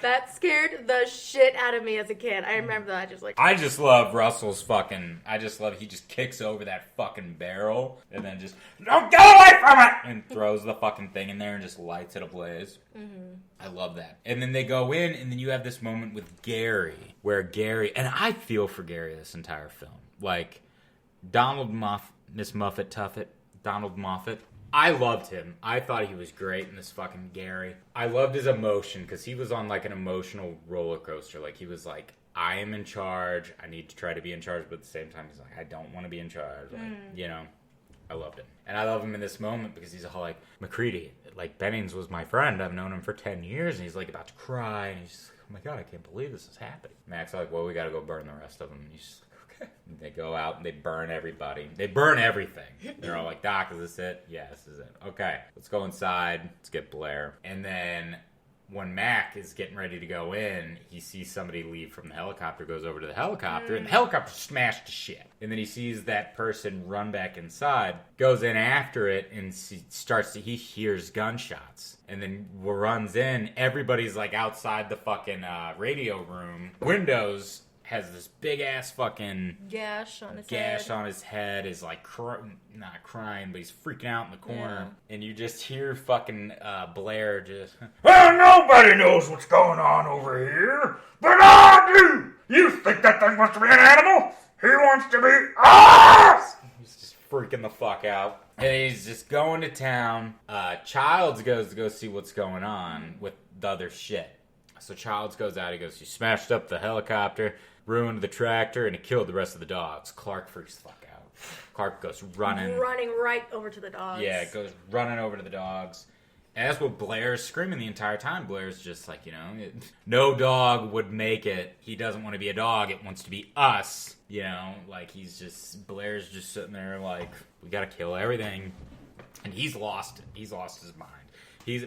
That scared the shit out of me as a kid. I remember that. I just love Russell's fucking... he just kicks over that fucking barrel and then just, don't get away from it! And throws the fucking thing in there and just lights it ablaze. I love that. And then they go in and then you have this moment with Gary, where Gary... And I feel for Gary this entire film. Like, Donald Moffat. I loved him. I thought he was great in this fucking Gary. I loved his emotion because he was on like an emotional roller coaster. Like he was like, I am in charge. I need to try to be in charge, but at the same time he's like, I don't want to be in charge. Like, you know, I loved him. And I love him in this moment because he's all like, McCready, like Bennings was my friend. I've known him for 10 years. And he's like about to cry. And he's just like, oh my God, I can't believe this is happening. Mac's like, well, we got to go burn the rest of them. And he's just like, and they go out and they burn everybody. They burn everything. They're all like, Doc, is this it? Yeah, this is it. Okay, let's go inside. Let's get Blair. And then when Mac is getting ready to go in, he sees somebody leave from the helicopter, goes over to the helicopter, and the helicopter smashed to shit. And then he sees that person run back inside, goes in after it, and he hears gunshots. And then runs in. Everybody's like outside the fucking radio room. Windows has this big ass fucking gash on his head, is like not crying, but he's freaking out in the corner. Yeah. And you just hear fucking Blair just, well, nobody knows what's going on over here, but I do. You think that thing wants to be an animal? He wants to be us! He's just freaking the fuck out. And he's just going to town. Childs goes to go see what's going on with the other shit. So Childs goes out, he goes, he smashed up the helicopter, ruined the tractor, and he killed the rest of the dogs. Clark freaks the fuck out. Clark goes running right over to the dogs. Yeah, goes running over to the dogs. And that's what Blair's screaming the entire time. Blair's just like, no dog would make it. He doesn't want to be a dog. It wants to be us. Like Blair's just sitting there like, we gotta kill everything. And he's lost it. He's lost his mind.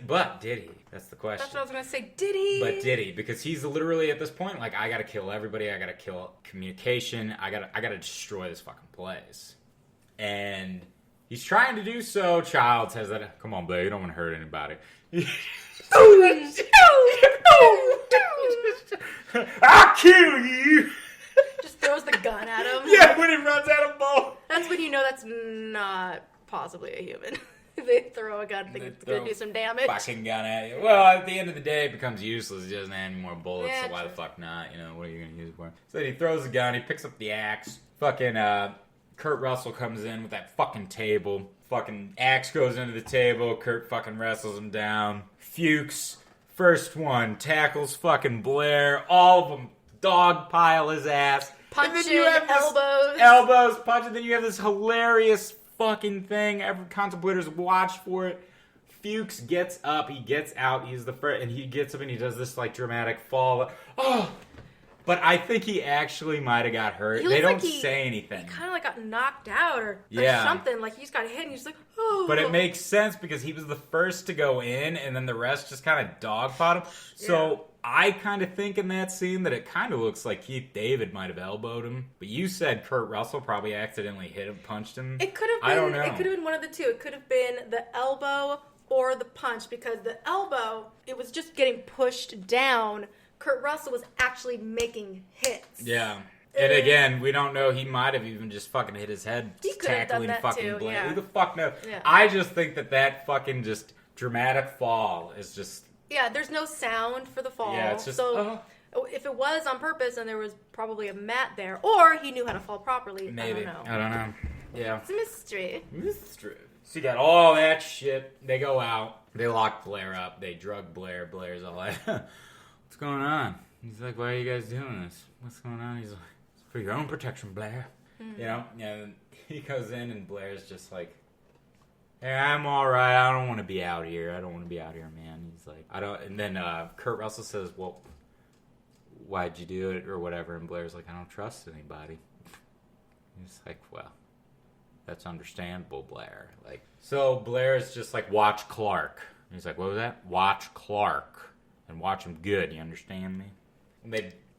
But did he? That's the question. That's what I was going to say. Did he? But did he? Because he's literally at this point like, I gotta kill everybody. I gotta kill communication. I gotta destroy this fucking place. And he's trying to do so. Childs has that, come on, Blair, you don't want to hurt anybody. I'll kill you! Just throws the gun at him. Yeah, when he runs out of ball. That's when you know that's not possibly a human. They throw a gun, think it's going to do some damage. Fucking gun at you. Well, at the end of the day, it becomes useless. He doesn't have any more bullets, yeah, so why the fuck not? What are you going to use it for? So he throws the gun, he picks up the axe. Fucking, Kurt Russell comes in with that fucking table. Fucking axe goes into the table. Kurt fucking wrestles him down. Fuchs, first one, tackles fucking Blair. All of them dog pile his ass. Punching, elbows. Elbows, punching. Then you have this hilarious fucking thing. Every contemplators watch for it. Fuchs gets up. He gets out. He's the first. And he gets up and he does this like dramatic fall. Oh! But I think he actually might have got hurt. They don't say anything. He kind of like got knocked out or something. Like he just got hit and he's like, oh. But it makes sense because he was the first to go in and then the rest just kind of dogpiled him. So I kind of think in that scene that it kind of looks like Keith David might have elbowed him. But you said Kurt Russell probably accidentally hit him, punched him. It could have been. I don't know. It could have been one of the two. It could have been the elbow or the punch because the elbow, it was just getting pushed down. Kurt Russell was actually making hits. Yeah. And again, we don't know. He might have even just fucking hit his head tackling fucking Blair. Yeah. Who the fuck knows? Yeah. I just think that fucking just dramatic fall is just... Yeah, there's no sound for the fall. Yeah, it's just... So if it was on purpose, then there was probably a mat there. Or he knew how to fall properly. Maybe. I don't know. Yeah. It's a mystery. So you got all that shit. They go out. They lock Blair up. They drug Blair. Blair's all like... What's going on? He's like, why are you guys doing this? What's going on? He's like, it's for your own protection, Blair. Mm-hmm. And he goes in and Blair's just like, hey, I'm alright. I don't want to be out here. Man. He's like, I don't. And then Kurt Russell says, well, why'd you do it or whatever? And Blair's like, I don't trust anybody. He's like, well, that's understandable, Blair. Like, so Blair's just like, watch Clark. And he's like, what was that? Watch Clark. And watch him good, you understand me?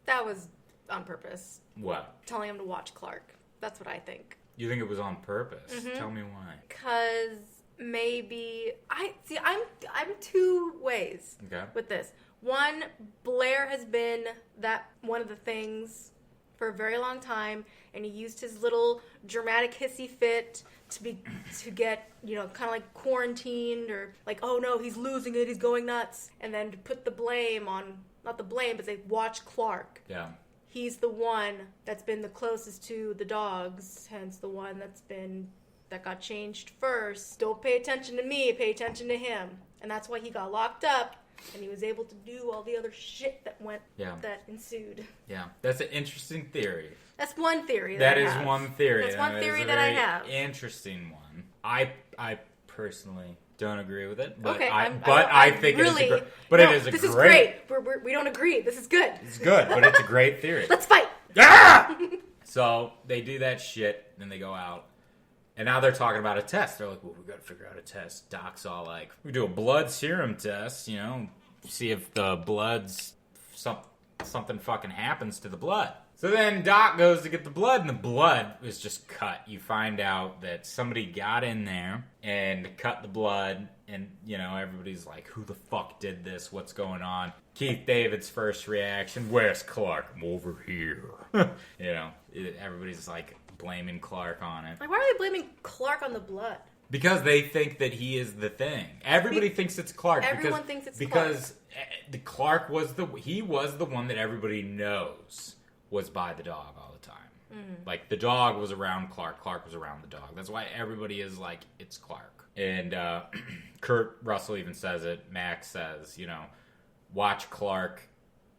That was on purpose. What? Telling him to watch Clark. That's what I think. You think it was on purpose? Mm-hmm. Tell me why. Because maybe... I'm two ways with this. One, Blair has been one of the things for a very long time, and he used his little dramatic hissy fit to get, kind of like quarantined or like, oh no, he's losing it, he's going nuts. And then to put the blame on, not the blame, but say, watch Clark. Yeah. He's the one that's been the closest to the dogs, hence the one that got changed first. Don't pay attention to me, pay attention to him. And that's why he got locked up. And he was able to do all the other shit that ensued. Yeah, that's an interesting theory. That's one theory. That is one theory. That's one theory that I have. Interesting one. I personally don't agree with it, but okay, I think really, it is a this great. This is great. We don't agree. This is good. It's good, but it's a great theory. Let's fight. Yeah. So they do that shit, then they go out. And now they're talking about a test. They're like, well, we got to figure out a test. Doc's all like, we do a blood serum test, see if the blood's something fucking happens to the blood. So then Doc goes to get the blood, and the blood is just cut. You find out that somebody got in there and cut the blood, and, you know, everybody's like, who the fuck did this? What's going on? Keith David's first reaction, where's Clark? I'm over here. You know, everybody's like blaming Clark on it. Like, why are they blaming Clark on the blood? Because they think that he is the thing. Everybody thinks it's Clark. Everyone thinks it's because Clark was the one that everybody knows was by the dog all the time. Mm. Like, the dog was around Clark. Clark was around the dog. That's why everybody is like, it's Clark. And Kurt Russell even says it. Max says, you know, watch Clark.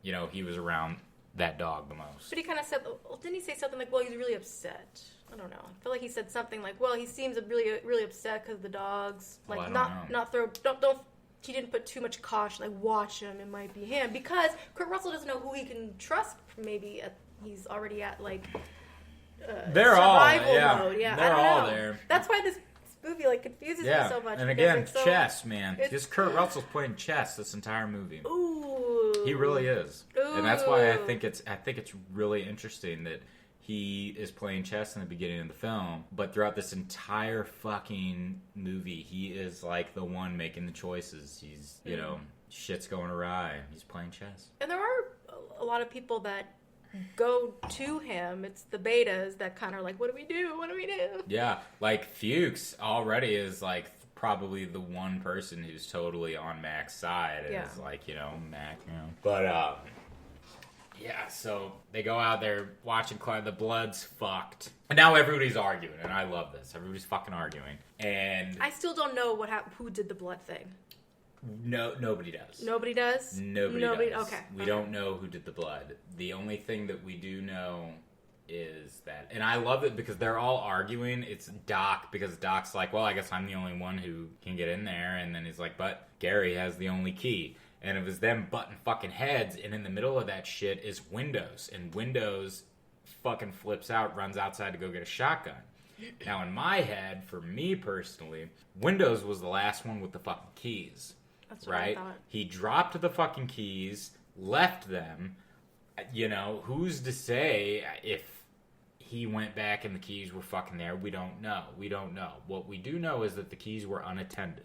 You know, he was around that dog the most. But he kind of said, well, didn't he say something like, well, he's really upset? I don't know. I feel like he said something like, well, he seems really, really upset because the dogs, like, he didn't put too much caution, like, watch him, it might be him. Because Kurt Russell doesn't know who he can trust, maybe he's already at, like, they're survival all, yeah. mode. Yeah, they're I don't all know. there. That's why this movie, like, confuses me so much. And again, like, chess, man. Because Kurt Russell's playing chess this entire movie. Ooh. He really is. Ooh. And that's why I think it's really interesting that he is playing chess in the beginning of the film, but throughout this entire fucking movie, he is like the one making the choices. He's, you know, shit's going awry. He's playing chess. And there are a lot of people that go to him. It's the betas that kind of like, what do we do? What do we do? Yeah, like Fuchs already is like probably the one person who's totally on Mac's side. And is like, you know, Mac, you know. But, yeah, so they go out there watching Clark. The blood's fucked. And now everybody's arguing, and I love this. Everybody's fucking arguing. And I still don't know who did the blood thing. No, nobody does. Nobody does? Nobody does. Okay. We don't know who did the blood. The only thing that we do know is that, and I love it because they're all arguing. It's Doc, because Doc's like, well, I guess I'm the only one who can get in there. And then he's like, but Gary has the only key. And it was them butting fucking heads, and in the middle of that shit is Windows. And Windows fucking flips out, runs outside to go get a shotgun. Now, in my head, for me personally, Windows was the last one with the fucking keys. That's what right? I thought. He dropped the fucking keys, left them. You know, who's to say if he went back and the keys were fucking there? We don't know. What we do know is that the keys were unattended.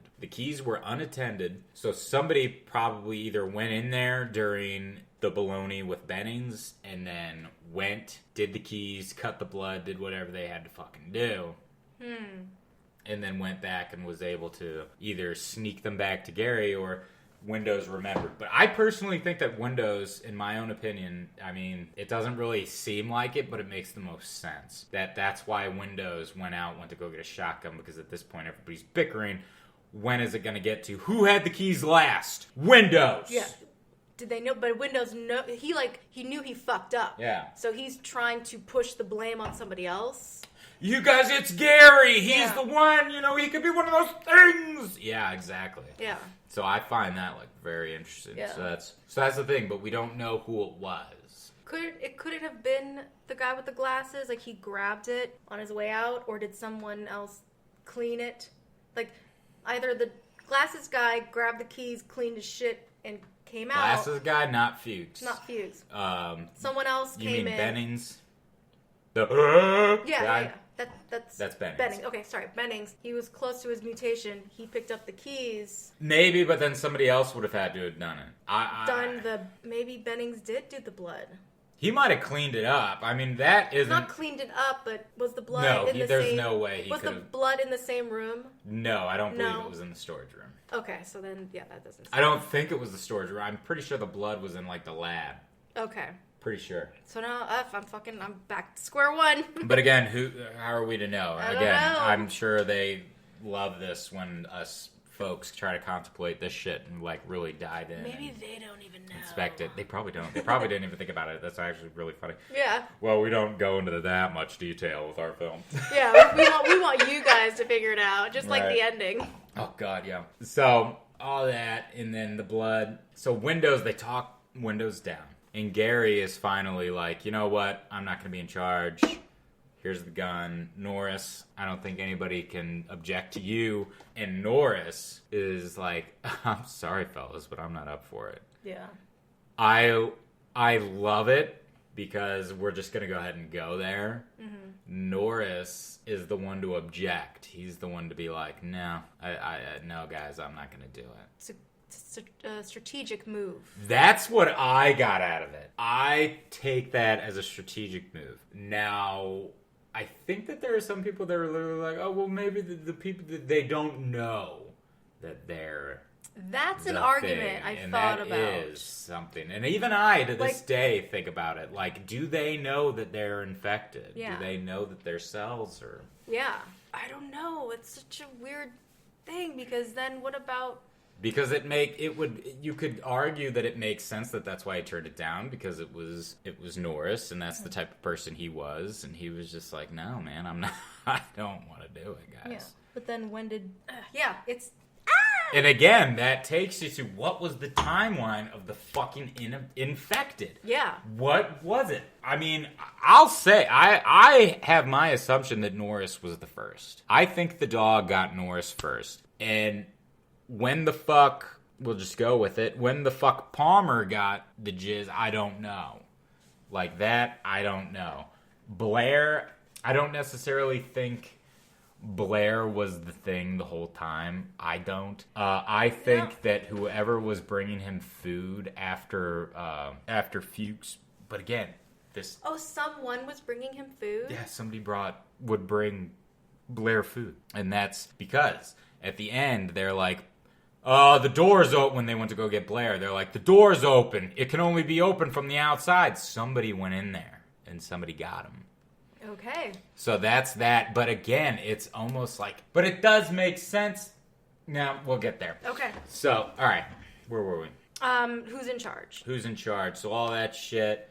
So somebody probably either went in there during the baloney with Bennings and then went, did the keys, cut the blood, did whatever they had to fucking do. And then went back and was able to either sneak them back to Gary or Windows remembered. But I personally think that Windows, in my own opinion, I mean, it doesn't really seem like it, but it makes the most sense. That's why Windows went to go get a shotgun, because at this point everybody's bickering. When is it going to get to who had the keys last? Windows! Yeah. Did they know? But Windows he knew he fucked up. Yeah. So he's trying to push the blame on somebody else. You guys, it's Gary! He's the one, you know, he could be one of those things! Yeah, exactly. Yeah. So I find that, like, very interesting. Yeah. So that's the thing, but we don't know who it was. Could it have been the guy with the glasses? Like, he grabbed it on his way out, or did someone else clean it? Like, either the glasses guy grabbed the keys, cleaned his shit, and came out. Glasses guy, not Fuchs. Not Fuchs. Someone else came in. You mean Bennings? The yeah. That's Bennings. Okay, sorry, Bennings. He was close to his mutation. He picked up the keys. Maybe, but then somebody else would have had to have done it. Maybe Bennings did do the blood. He might have cleaned it up. I mean, that isn't... Not cleaned it up, but was the blood there's no way he Was the blood in the same room? No, I don't believe it was in the storage room. Okay, so then, yeah, that doesn't... I don't think it was the storage room. I'm pretty sure the blood was in, like, the lab. Okay. Pretty sure. So now, I'm back to square one. But again, how are we to know? I don't know. I'm sure they love this when us folks try to contemplate this shit and, like, really dive in. Maybe they don't even know. Inspect it. They probably don't. They probably didn't even think about it. That's actually really funny. Yeah. Well, we don't go into that much detail with our film. Yeah, we want you guys to figure it out, just like the ending. Oh, God, yeah. So, all that, and then the blood. So, Windows, they talk Windows down. And Gary is finally like, you know what? I'm not going to be in charge. Here's the gun. Norris, I don't think anybody can object to you. And Norris is like, I'm sorry, fellas, but I'm not up for it. Yeah. I love it because we're just going to go ahead and go there. Mm-hmm. Norris is the one to object. He's the one to be like, no, no, guys, I'm not going to do it. It's a strategic move. That's what I got out of it. I take that as a strategic move. Now, I think that there are some people that are literally like, oh, well, maybe the people that they don't know that they're That's an the argument thing. I thought about. That is something. And even I, to this day, think about it. Like, do they know that they're infected? Yeah. Do they know that their cells are... Yeah. I don't know. It's such a weird thing, because then what about... Because you could argue that it makes sense that that's why he turned it down, because it was Norris, and that's the type of person he was, and he was just like, no, man, I'm not, I don't want to do it, guys. Yeah. But then when did... it's... And again, that takes you to what was the timeline of the fucking infected? Yeah. What was it? I mean, I'll say, I have my assumption that Norris was the first. I think the dog got Norris first. And when the fuck, we'll just go with it, when the fuck Palmer got the jizz, I don't know. Like that, I don't know. Blair, I don't necessarily think Blair was the thing the whole time. I don't. I think that whoever was bringing him food after Fuchs, but again, this... Oh, someone was bringing him food? Yeah, somebody would bring Blair food. And that's because at the end, they're like, the door's open. When they went to go get Blair, they're like, the door's open. It can only be open from the outside. Somebody went in there and somebody got him. Okay. So that's that. But again, it's almost like... But it does make sense. Now, we'll get there. Okay. So, all right. Where were we? Who's in charge? Who's in charge? So all that shit.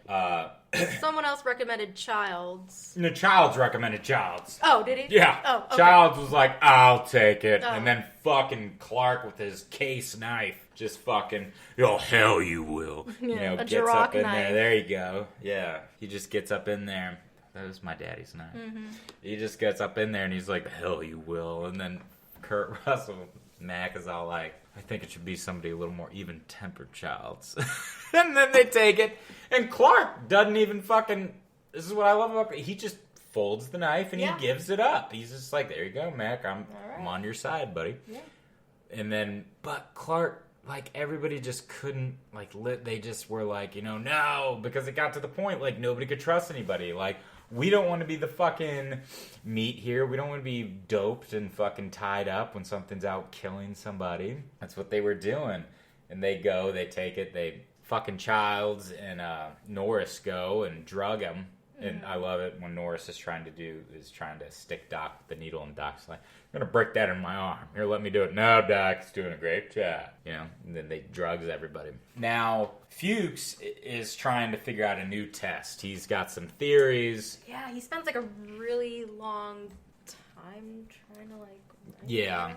Someone else recommended Childs. No, Childs recommended Childs. Oh, did he? Yeah. Oh, okay. Childs was like, I'll take it. Oh. And then fucking Clark with his case knife just fucking, oh, hell you will. Yeah, a gets Jarokk up in knife. there. There you go. Yeah. He just gets up in there. That was my daddy's knife. Mm-hmm. He just gets up in there and he's like, the hell you will. And then Kurt Russell, Mac, is all like, I think it should be somebody a little more even-tempered, Childs. And then they take it. And Clark doesn't even fucking... This is what I love about... He just folds the knife and he gives it up. He's just like, there you go, Mac. I'm on your side, buddy. Yeah. And then... But Clark... Like, everybody just couldn't, like, they just were like, no, because it got to the point, like, nobody could trust anybody. Like, we don't want to be the fucking meat here. We don't want to be doped and fucking tied up when something's out killing somebody. That's what they were doing. And they take it, they fucking Childs and Norris go and drug him. And I love it when Norris is trying to stick Doc with the needle, and Doc's like, I'm going to break that in my arm. Here, let me do it. No, Doc's doing a great job. And then they drugs everybody. Now, Fuchs is trying to figure out a new test. He's got some theories. Yeah, he spends like a really long time trying to Yeah.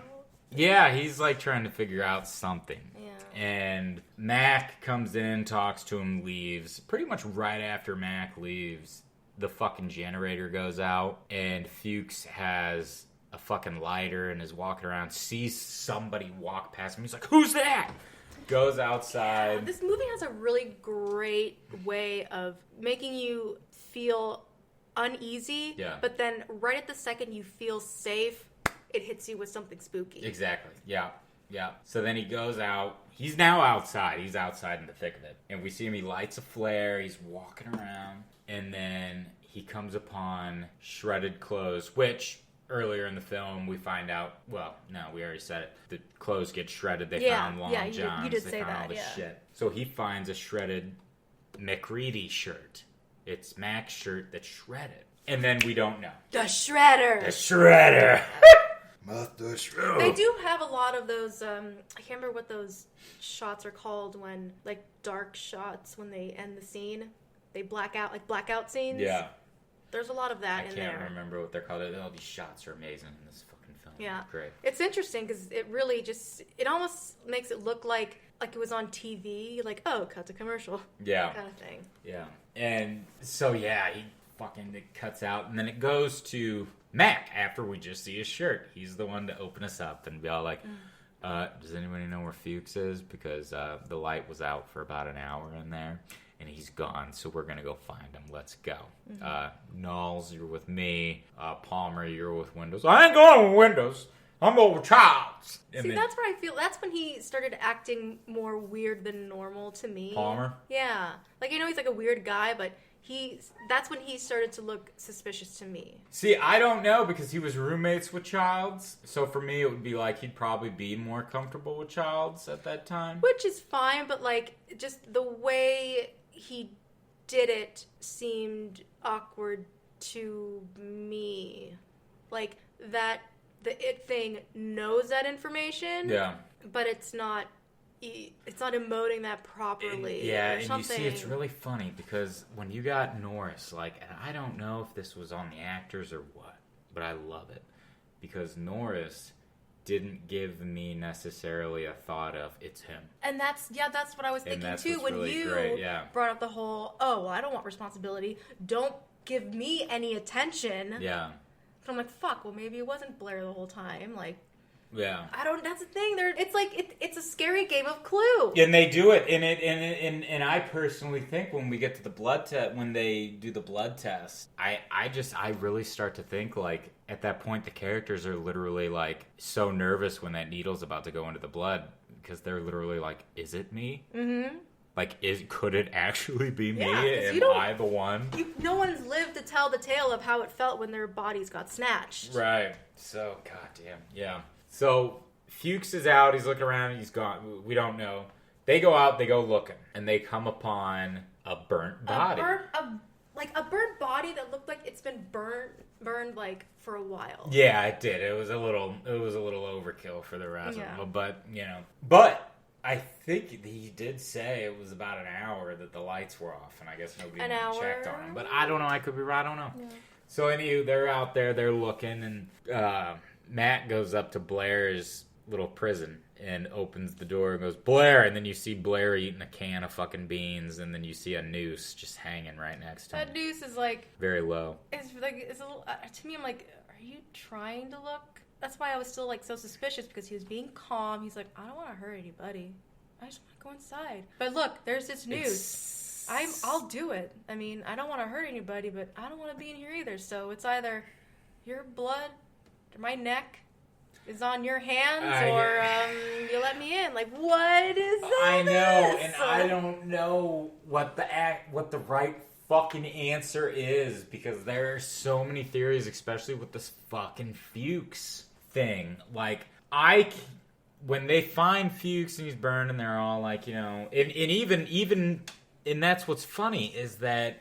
Yeah, he's like trying to figure out something. Yeah. And Mac comes in, talks to him, leaves. Pretty much right after Mac leaves, the fucking generator goes out, and Fuchs has a fucking lighter and is walking around, sees somebody walk past him. He's like, who's that? Goes outside. Yeah, this movie has a really great way of making you feel uneasy, but then right at the second you feel safe, it hits you with something spooky. Exactly. Yeah. So then he goes out. He's now outside. He's outside in the thick of it. And we see him. He lights a flare. He's walking around. And then he comes upon shredded clothes, which earlier in the film we find out, well, no, we already said it. The clothes get shredded. They found Long John's. You did they say found that, all this shit. So he finds a shredded McReady shirt. It's Mac's shirt that's shredded. And then we don't know. The Shredder! The Shredder! They do have a lot of those, I can't remember what those shots are called when, like, dark shots when they end the scene. They black out, like blackout scenes. Yeah. There's a lot of that in there. I can't remember what they're called. All these shots are amazing in this fucking film. Yeah. Great. It's interesting because it really just, it almost makes it look like it was on TV. Like, oh, cut to commercial. Yeah. Kind of thing. Yeah. And so, yeah, it cuts out. And then it goes to Mac after we just see his shirt. He's the one to open us up and be all like, does anybody know where Fuchs is? Because the light was out for about an hour in there. and he's gone, so we're gonna go find him. Let's go. Knowles, you're with me. Palmer, you're with Windows. I ain't going with Windows. I'm going with Childs. See, that's where I feel, that's when he started acting more weird than normal to me. Palmer? Yeah. Like, he's like a weird guy, but that's when he started to look suspicious to me. See, I don't know, because he was roommates with Childs, so for me it would be like he'd probably be more comfortable with Childs at that time. Which is fine, but like, just the way he did it seemed awkward to me. Like, that the It thing knows that information, but it's not emoting that properly. And you see, it's really funny because when you got Norris, like, and I don't know if this was on the actors or what, but I love it because Norris didn't give me necessarily a thought of it's him. And that's what I was thinking too when really you brought up the whole, I don't want responsibility. Don't give me any attention. Yeah. So I'm like, fuck, well, maybe it wasn't Blair the whole time. Like, yeah. That's the thing. It's like, it's a scary game of Clue. And they do it. And I personally think when we get to the blood test, when they do the blood test, I really start to think, like, at that point, the characters are literally, like, so nervous when that needle's about to go into the blood because they're literally like, is it me? Mm-hmm. Like, could it actually be me? Am I the one? No one's lived to tell the tale of how it felt when their bodies got snatched. Right. So, goddamn. Yeah. So, Fuchs is out. He's looking around. He's gone. We don't know. They go out. They go looking. And they come upon a burnt body. A burnt body that looked like it's been burned like, for a while. Yeah, it did. It was a little overkill for the rest of them. But I think he did say it was about an hour that the lights were off, and I guess nobody checked on him. But I don't know. I could be right. I don't know. Yeah. So anyway, they're out there. They're looking, and Matt goes up to Blair's little prison and opens the door and goes, Blair! And then you see Blair eating a can of fucking beans, and then you see a noose just hanging right next to him. That noose is like... very low. It's a little... to me, I'm like, are you trying to look... That's why I was still, like, so suspicious, because he was being calm. He's like, I don't want to hurt anybody. I just want to go inside. But look, there's this noose. I'll do it. I mean, I don't want to hurt anybody, but I don't want to be in here either. So it's either your blood or my neck is on your hands, or you let me in. Like, what is that? I know, and I don't know what the right fucking answer is, because there are so many theories, especially with this fucking Fuchs thing. Like, when they find Fuchs and he's burned, and they're all like, and even that's what's funny is that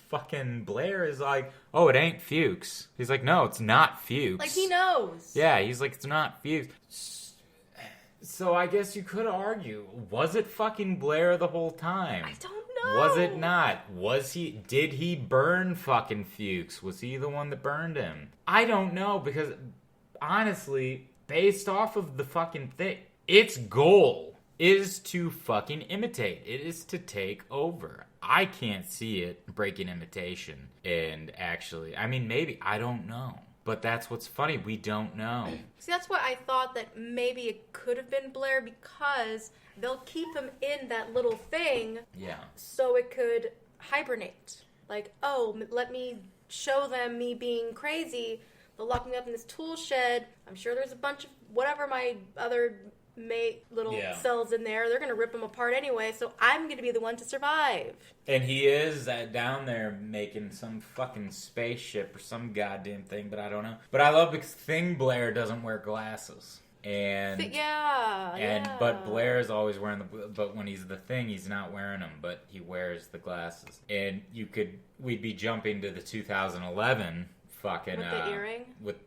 fucking Blair is like, oh, it ain't Fuchs. He's like, no, it's not Fuchs. Like, he knows. Yeah, he's like, it's not Fuchs. So I guess you could argue, was it fucking Blair the whole time? I don't know. Was it not? Did he burn fucking Fuchs? Was he the one that burned him? I don't know, because honestly, based off of the fucking thing, its goal is to fucking imitate. It is to take over. I can't see it breaking imitation and actually, I mean, maybe, I don't know. But that's what's funny, we don't know. See, that's why I thought that maybe it could have been Blair, because they'll keep him in that little thing so it could hibernate. Like, let me show them me being crazy. They'll lock me up in this tool shed. I'm sure there's a bunch of whatever my other little cells in there. They're going to rip them apart anyway, so I'm going to be the one to survive. And he is down there making some fucking spaceship or some goddamn thing, but I don't know. But I love because Thing Blair doesn't wear glasses. But Blair is always wearing but when he's the Thing, he's not wearing them, but he wears the glasses. And we'd be jumping to the 2011 fucking with the earring? With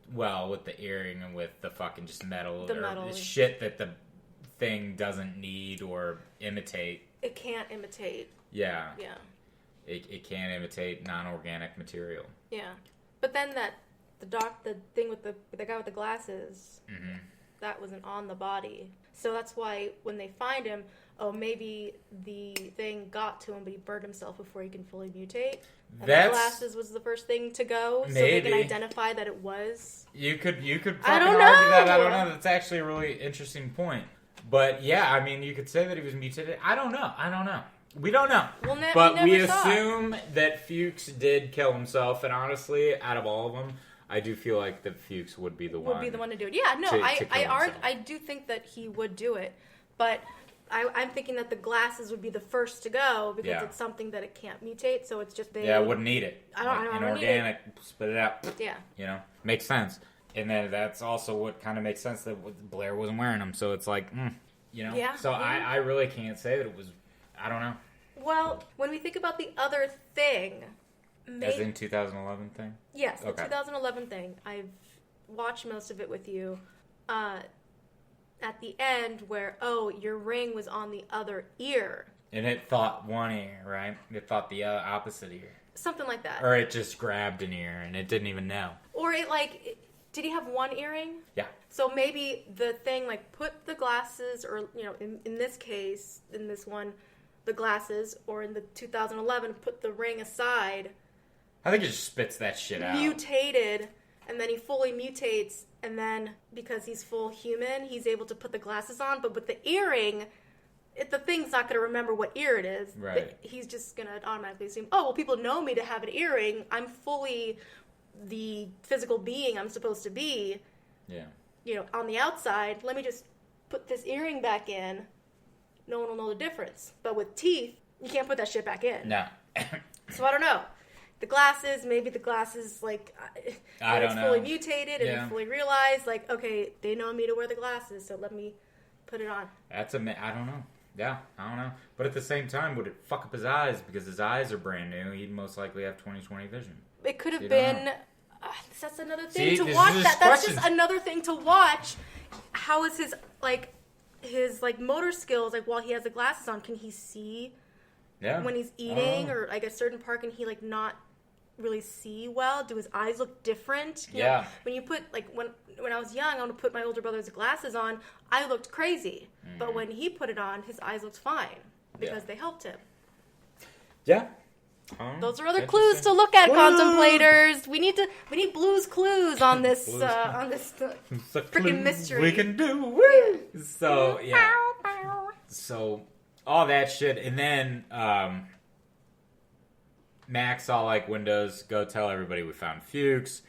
the earring and with the fucking just metal shit that the Thing doesn't need or imitate. It can't imitate. Yeah. It can't imitate non-organic material. Yeah. But then the thing with the guy with the glasses, that wasn't on the body. So that's why when they find him, maybe the Thing got to him, but he burned himself before he can fully mutate. And the glasses was the first thing to go, so they can identify that it was. You could fucking argue that. I don't know. That's actually a really interesting point. But yeah, I mean, you could say that he was mutated. I don't know. We don't know. But we assume that Fuchs did kill himself, and honestly, out of all of them, I do feel like that Fuchs would be the one. Would be the one to do it. Yeah, no, I do think that he would do it, but I'm thinking that the glasses would be the first to go because it's something that it can't mutate, so it's just I wouldn't eat it. I don't inorganic, spit it out. Yeah. Makes sense. And then that's also what kind of makes sense that Blair wasn't wearing them, so it's like, Yeah. So I really can't say that it was, I don't know. Well, when we think about the other thing... As in 2011 thing? Yes, the 2011 thing. I've watched most of it with you. At the end where, your ring was on the other ear. And it thought one ear, right? It thought the opposite ear. Something like that. Or it just grabbed an ear and it didn't even know. Or did he have one earring? Yeah. So maybe the thing, put the glasses, or, in this case, in this one, the glasses, or in the 2011, put the ring aside. I think it just spits that shit out. Mutated, and then he fully mutates, and then, because he's full human, he's able to put the glasses on, but with the earring, the thing's not going to remember what ear it is. Right. He's just going to automatically assume, people know me to have an earring, I'm fully the physical being I'm supposed to be. Yeah. On the outside, let me just put this earring back in. No one will know the difference. But with teeth, you can't put that shit back in. No. So I don't know. The glasses, maybe the glasses, I don't it's know. fully mutated and fully realized, okay, they know me to wear the glasses, so let me put it on. I don't know. Yeah, I don't know. But at the same time, would it fuck up his eyes? Because his eyes are brand new. He'd most likely have 20/20 vision. It could have been... that's another thing to this watch. is That's questions. just another thing to watch. How is his motor skills, while he has the glasses on? Can he see when he's eating? Or, a certain part, can he, not really see well? Do his eyes look different? Yeah. When you put, when I was young, I would put my older brother's glasses on, I looked crazy. But when he put it on, his eyes looked fine because they helped him. Yeah. Those are other clues to look at, contemplators. We need Blue's Clues on this freaking mystery. We can do. Woo! So yeah. So all that shit, and then Max all Windows, go tell everybody we found Fuchs.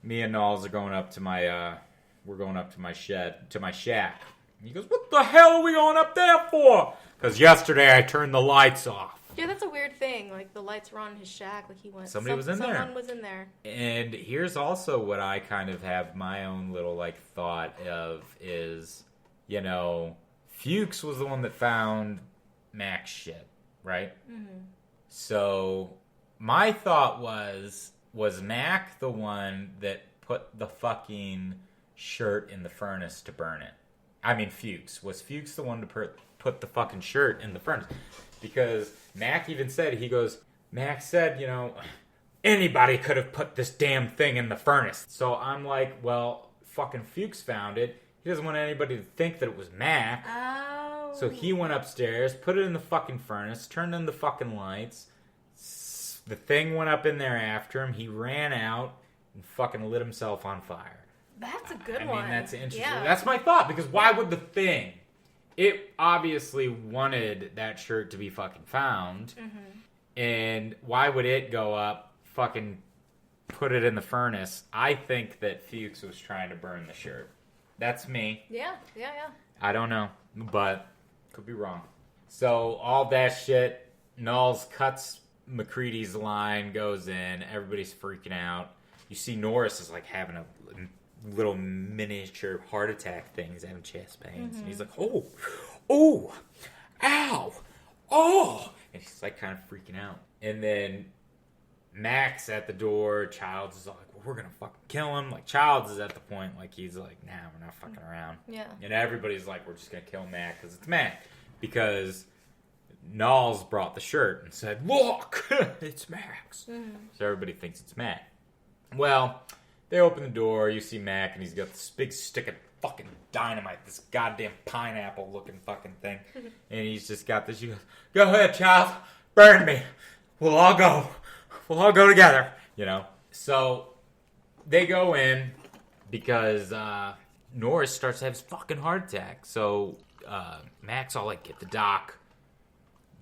Me and Knowles are going up to my we're going up to my shack. And he goes, "What the hell are we going up there for?" Because yesterday I turned the lights off. Yeah, that's a weird thing. The lights were on in his shack. He went. Someone was in there. And here's also what I kind of have my own little thought of is, Fuchs was the one that found Mac's shit, right? Mm-hmm. So my thought was Mac the one that put the fucking shirt in the furnace to burn it? I mean, Fuchs. Was Fuchs the one to put the fucking shirt in the furnace? Because Mac even said, Mac said, anybody could have put this damn thing in the furnace. So I'm like, well, fucking Fuchs found it. He doesn't want anybody to think that it was Mac. Oh. So he went upstairs, put it in the fucking furnace, turned on the fucking lights. The thing went up in there after him. He ran out and fucking lit himself on fire. That's a good one. I mean, that's interesting. Yeah. That's my thought, because why would the thing... It obviously wanted that shirt to be fucking found. Mm-hmm. And why would it go up, fucking put it in the furnace? I think that Fuchs was trying to burn the shirt. That's me. Yeah. I don't know, but could be wrong. So all that shit, Knowles cuts McCready's line, goes in, everybody's freaking out. You see Norris is having a little miniature heart attack thing. He's having chest pains. Mm-hmm. And he's like, oh, ow, oh. And he's kind of freaking out. And then Max at the door, Childs is like, well, we're going to fucking kill him. Childs is at the point, he's like, nah, we're not fucking around. Yeah. And everybody's like, we're just going to kill Mac because it's Mac. Because Knowles brought the shirt and said, look, it's Max. Mm-hmm. So everybody thinks it's Mac. Well... They open the door, you see Mac, and he's got this big stick of fucking dynamite, this goddamn pineapple-looking fucking thing. And he's just got this, he goes, go ahead, child, burn me. We'll all go together, So, they go in, because Norris starts to have his fucking heart attack. So, Mac's all get the doc,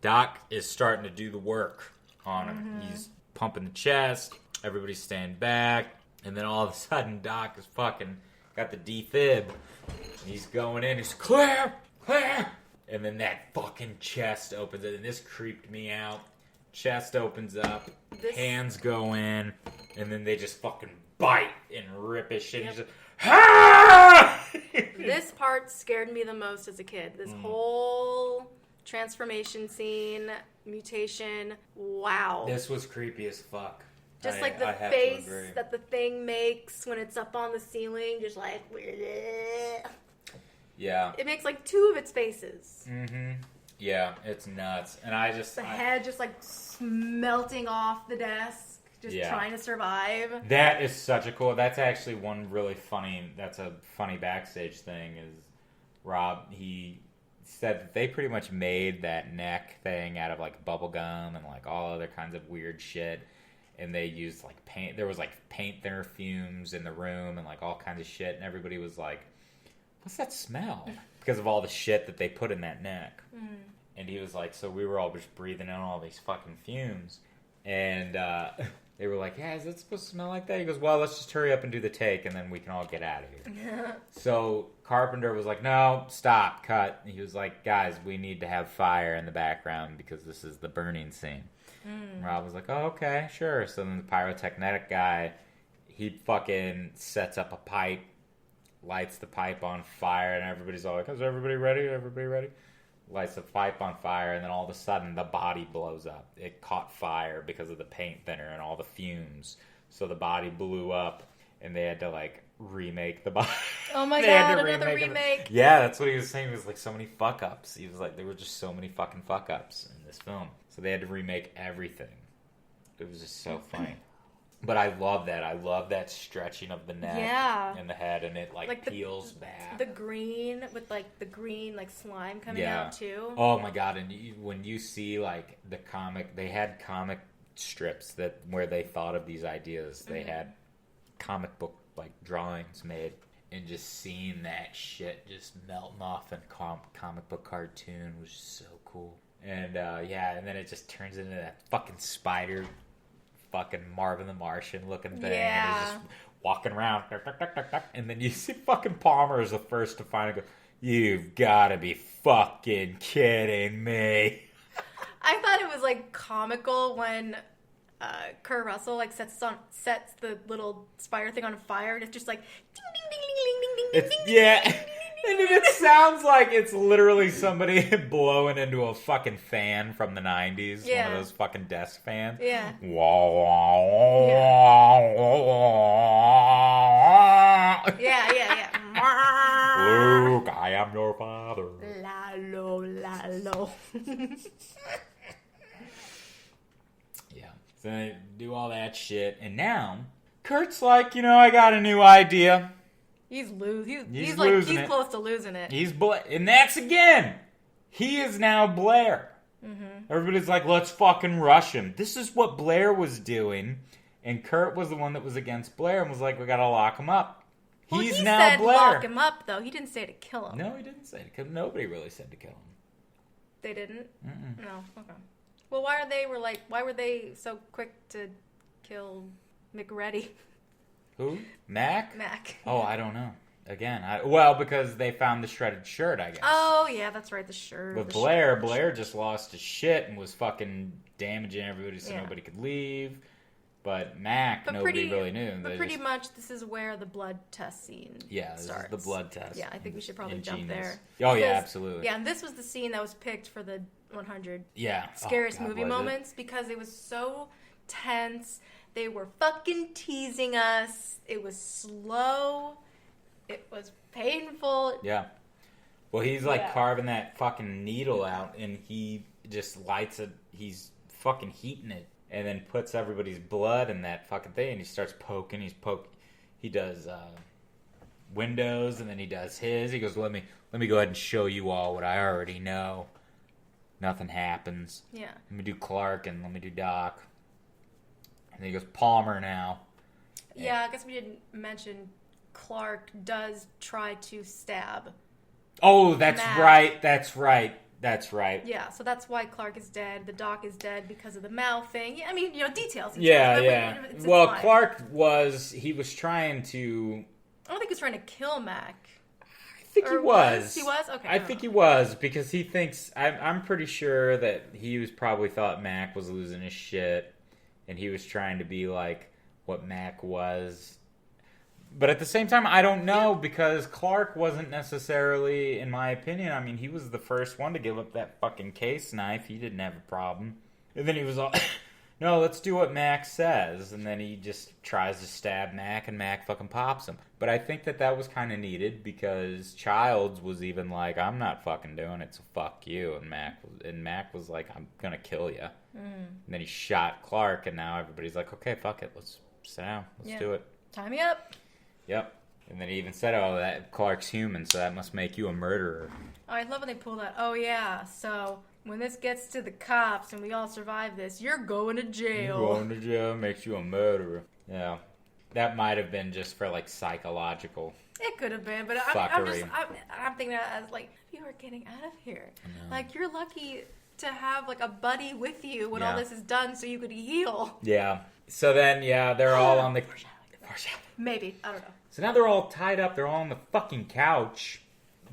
Doc is starting to do the work on him. Mm-hmm. He's pumping the chest. Everybody's staying back. And then all of a sudden, Doc is fucking got the defib. He's going in. He's clear. And then that fucking chest opens. And this creeped me out. Chest opens up. Hands go in. And then they just fucking bite and rip his shit. He's just, This part scared me the most as a kid. This whole transformation scene, mutation. Wow. This was creepy as fuck. Just like the face that the thing makes when it's up on the ceiling, just like... Yeah. It makes like two of its faces. Mm-hmm. Yeah, it's nuts. And I just... The head just like melting off the desk, just trying to survive. That is such a cool... That's actually one really funny... That's a funny backstage thing is Rob, he said that they pretty much made that neck thing out of like bubble gum and like all other kinds of weird shit. And they used like paint. There was like paint thinner fumes in the room and like all kinds of shit. And everybody was like, "What's that smell?" Because of all the shit that they put in that neck. Mm. And he was like, so we were all just breathing in all these fucking fumes. And they were like, "Yeah, is it supposed to smell like that?" He goes, "Well, let's just hurry up and do the take and then we can all get out of here." So Carpenter was like, "No, stop, cut." And he was like, "Guys, we need to have fire in the background because this is the burning scene." Rob was like, "Oh, okay, sure." So then the pyrotechnic guy, he fucking sets up a pipe, lights the pipe on fire, and everybody's all like, "Is everybody ready? Everybody ready?" Lights the pipe on fire, and then all of a sudden the body blows up. It caught fire because of the paint thinner and all the fumes. So the body blew up, and they had to like remake the body. Oh my god, another remake. Yeah, that's what he was saying. It was like so many fuck ups. He was like, there were just so many fucking fuck ups in this film. So they had to remake everything. It was just so funny. But I love that. I love that stretching of the neck and the head, and it like peels back. The green with like the green like slime coming out too. Oh my god! And when you see like the comic, they had comic strips that where they thought of these ideas. They had comic book like drawings made, and just seeing that shit just melting off in comic book cartoon was just so cool. And and then it just turns into that fucking spider, fucking Marvin the Martian looking thing. And it's just walking around. And then you see fucking Palmer is the first to finally go, "You've got to be fucking kidding me." I thought it was like comical when Kurt Russell like sets the little spider thing on fire, and it's just like ding ding ding ding ding ding ding ding. Yeah. And it sounds like it's literally somebody blowing into a fucking fan from the 90s. Yeah. One of those fucking desk fans. Yeah. Yeah. Luke, I am your father. La-lo. Yeah. So they do all that shit. And now, Kurt's like, I got a new idea. He's losing it. Close to losing it. And that's again. He is now Blair. Mm-hmm. Everybody's like, let's fucking rush him. This is what Blair was doing, and Kurt was the one that was against Blair and was like, we gotta lock him up. Well, He's he now said Blair. Lock him up, though. He didn't say to kill him. No, he didn't say to kill him. Nobody really said to kill him. They didn't? Mm-mm. No. Okay. Well, why were they so quick to kill McReady? Who? Mac? Mac. Oh, I don't know. Again, because they found the shredded shirt, I guess. Oh, yeah, that's right, the shirt. With Blair just lost his shit and was fucking damaging everybody so nobody could leave. But Mac, nobody really knew. But pretty much, this is where the blood test scene starts. This is the blood test. Yeah, I think we should probably jump there. Oh, yeah, absolutely. Yeah, and this was the scene that was picked for the 100 scariest movie moments because it was so tense. They were fucking teasing us. It was slow. It was painful. Yeah. Well, he's like carving that fucking needle out, and he just lights it. He's fucking heating it, and then puts everybody's blood in that fucking thing, and he starts poking. He does windows, and then he does his. He goes, let me go ahead and show you all what I already know. Nothing happens. Yeah. Let me do Clark, and let me do Doc. And then he goes, Palmer now. Yeah, I guess we didn't mention Clark does try to stab. Oh, that's Mac. right. That's right. That's right. Yeah, so that's why Clark is dead. The Doc is dead because of the mouth thing. I mean, details. Yeah. It's Well, fine. Clark was trying to... I don't think he was trying to kill Mac. I think he was. He was? Okay. I think he was, because he thinks... I'm pretty sure that he was probably thought Mac was losing his shit, and he was trying to be like what Mac was. But at the same time, I don't know, because Clark wasn't necessarily, in my opinion, I mean, he was the first one to give up that fucking case knife. He didn't have a problem. And then he was all, no, let's do what Mac says. And then he just tries to stab Mac, and Mac fucking pops him. But I think that was kind of needed, because Childs was even like, I'm not fucking doing it, so fuck you. And Mac was like, I'm gonna kill you. And then he shot Clark, and now everybody's like, okay, fuck it, let's sit down, let's do it. Tie me up. Yep. And then he even said, oh, that Clark's human, so that must make you a murderer. Oh, I love when they pull that. Oh, yeah. So when this gets to the cops and we all survive this, you're going to jail. Going to jail makes you a murderer. Yeah. That might have been just for, like, psychological. It could have been, but I'm thinking that as, like, you are getting out of here. Like, you're lucky to have, like, a buddy with you when all this is done so you could heal. Yeah. So then, they're all on the... Maybe. I don't know. So now they're all tied up. They're all on the fucking couch.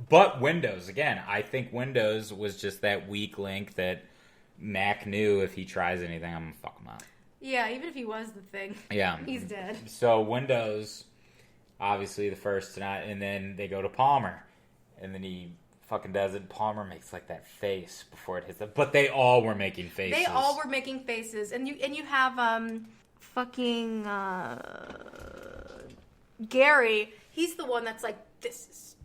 But Windows, again, I think Windows was just that weak link that Mac knew if he tries anything, I'm going to fuck him up. Yeah, even if he was the thing. Yeah. He's dead. So Windows, obviously the first tonight, and then they go to Palmer. And then he fucking does it. Palmer makes like that face before it hits them. But they all were making faces. They all were making faces. And you have fucking Gary. He's the one that's like, this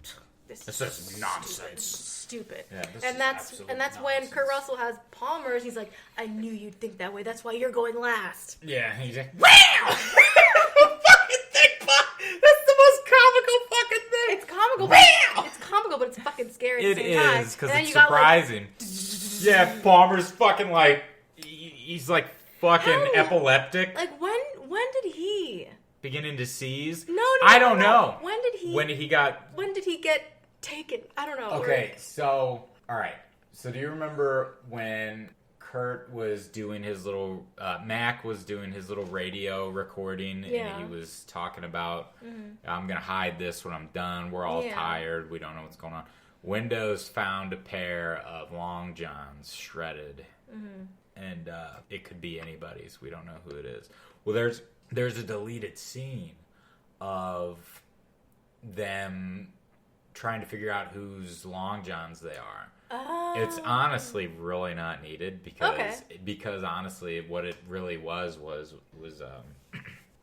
is nonsense. Stupid. Yeah, and that's when Kurt Russell has Palmer's. He's like, I knew you'd think that way. That's why you're going last. Yeah, he's like, wow! Fucking thing, that's the most comical fucking thing. It's comical. Wow! It's comical, but it's fucking scary at the It same time. is, because it's surprising. Yeah, Palmer's fucking like, he's like fucking epileptic. Like, when did he... Beginning to seize? No. I don't know. When did he get taken? I don't know. Okay, so, alright. So do you remember when Kurt was doing his little, Mac was doing his little radio recording, and he was talking about, I'm gonna hide this when I'm done, we're all tired, we don't know what's going on. Windows found a pair of long johns shredded, and it could be anybody's, we don't know who it is. Well, there's a deleted scene of them trying to figure out whose long johns they are. Oh. It's honestly really not needed, because honestly what it really was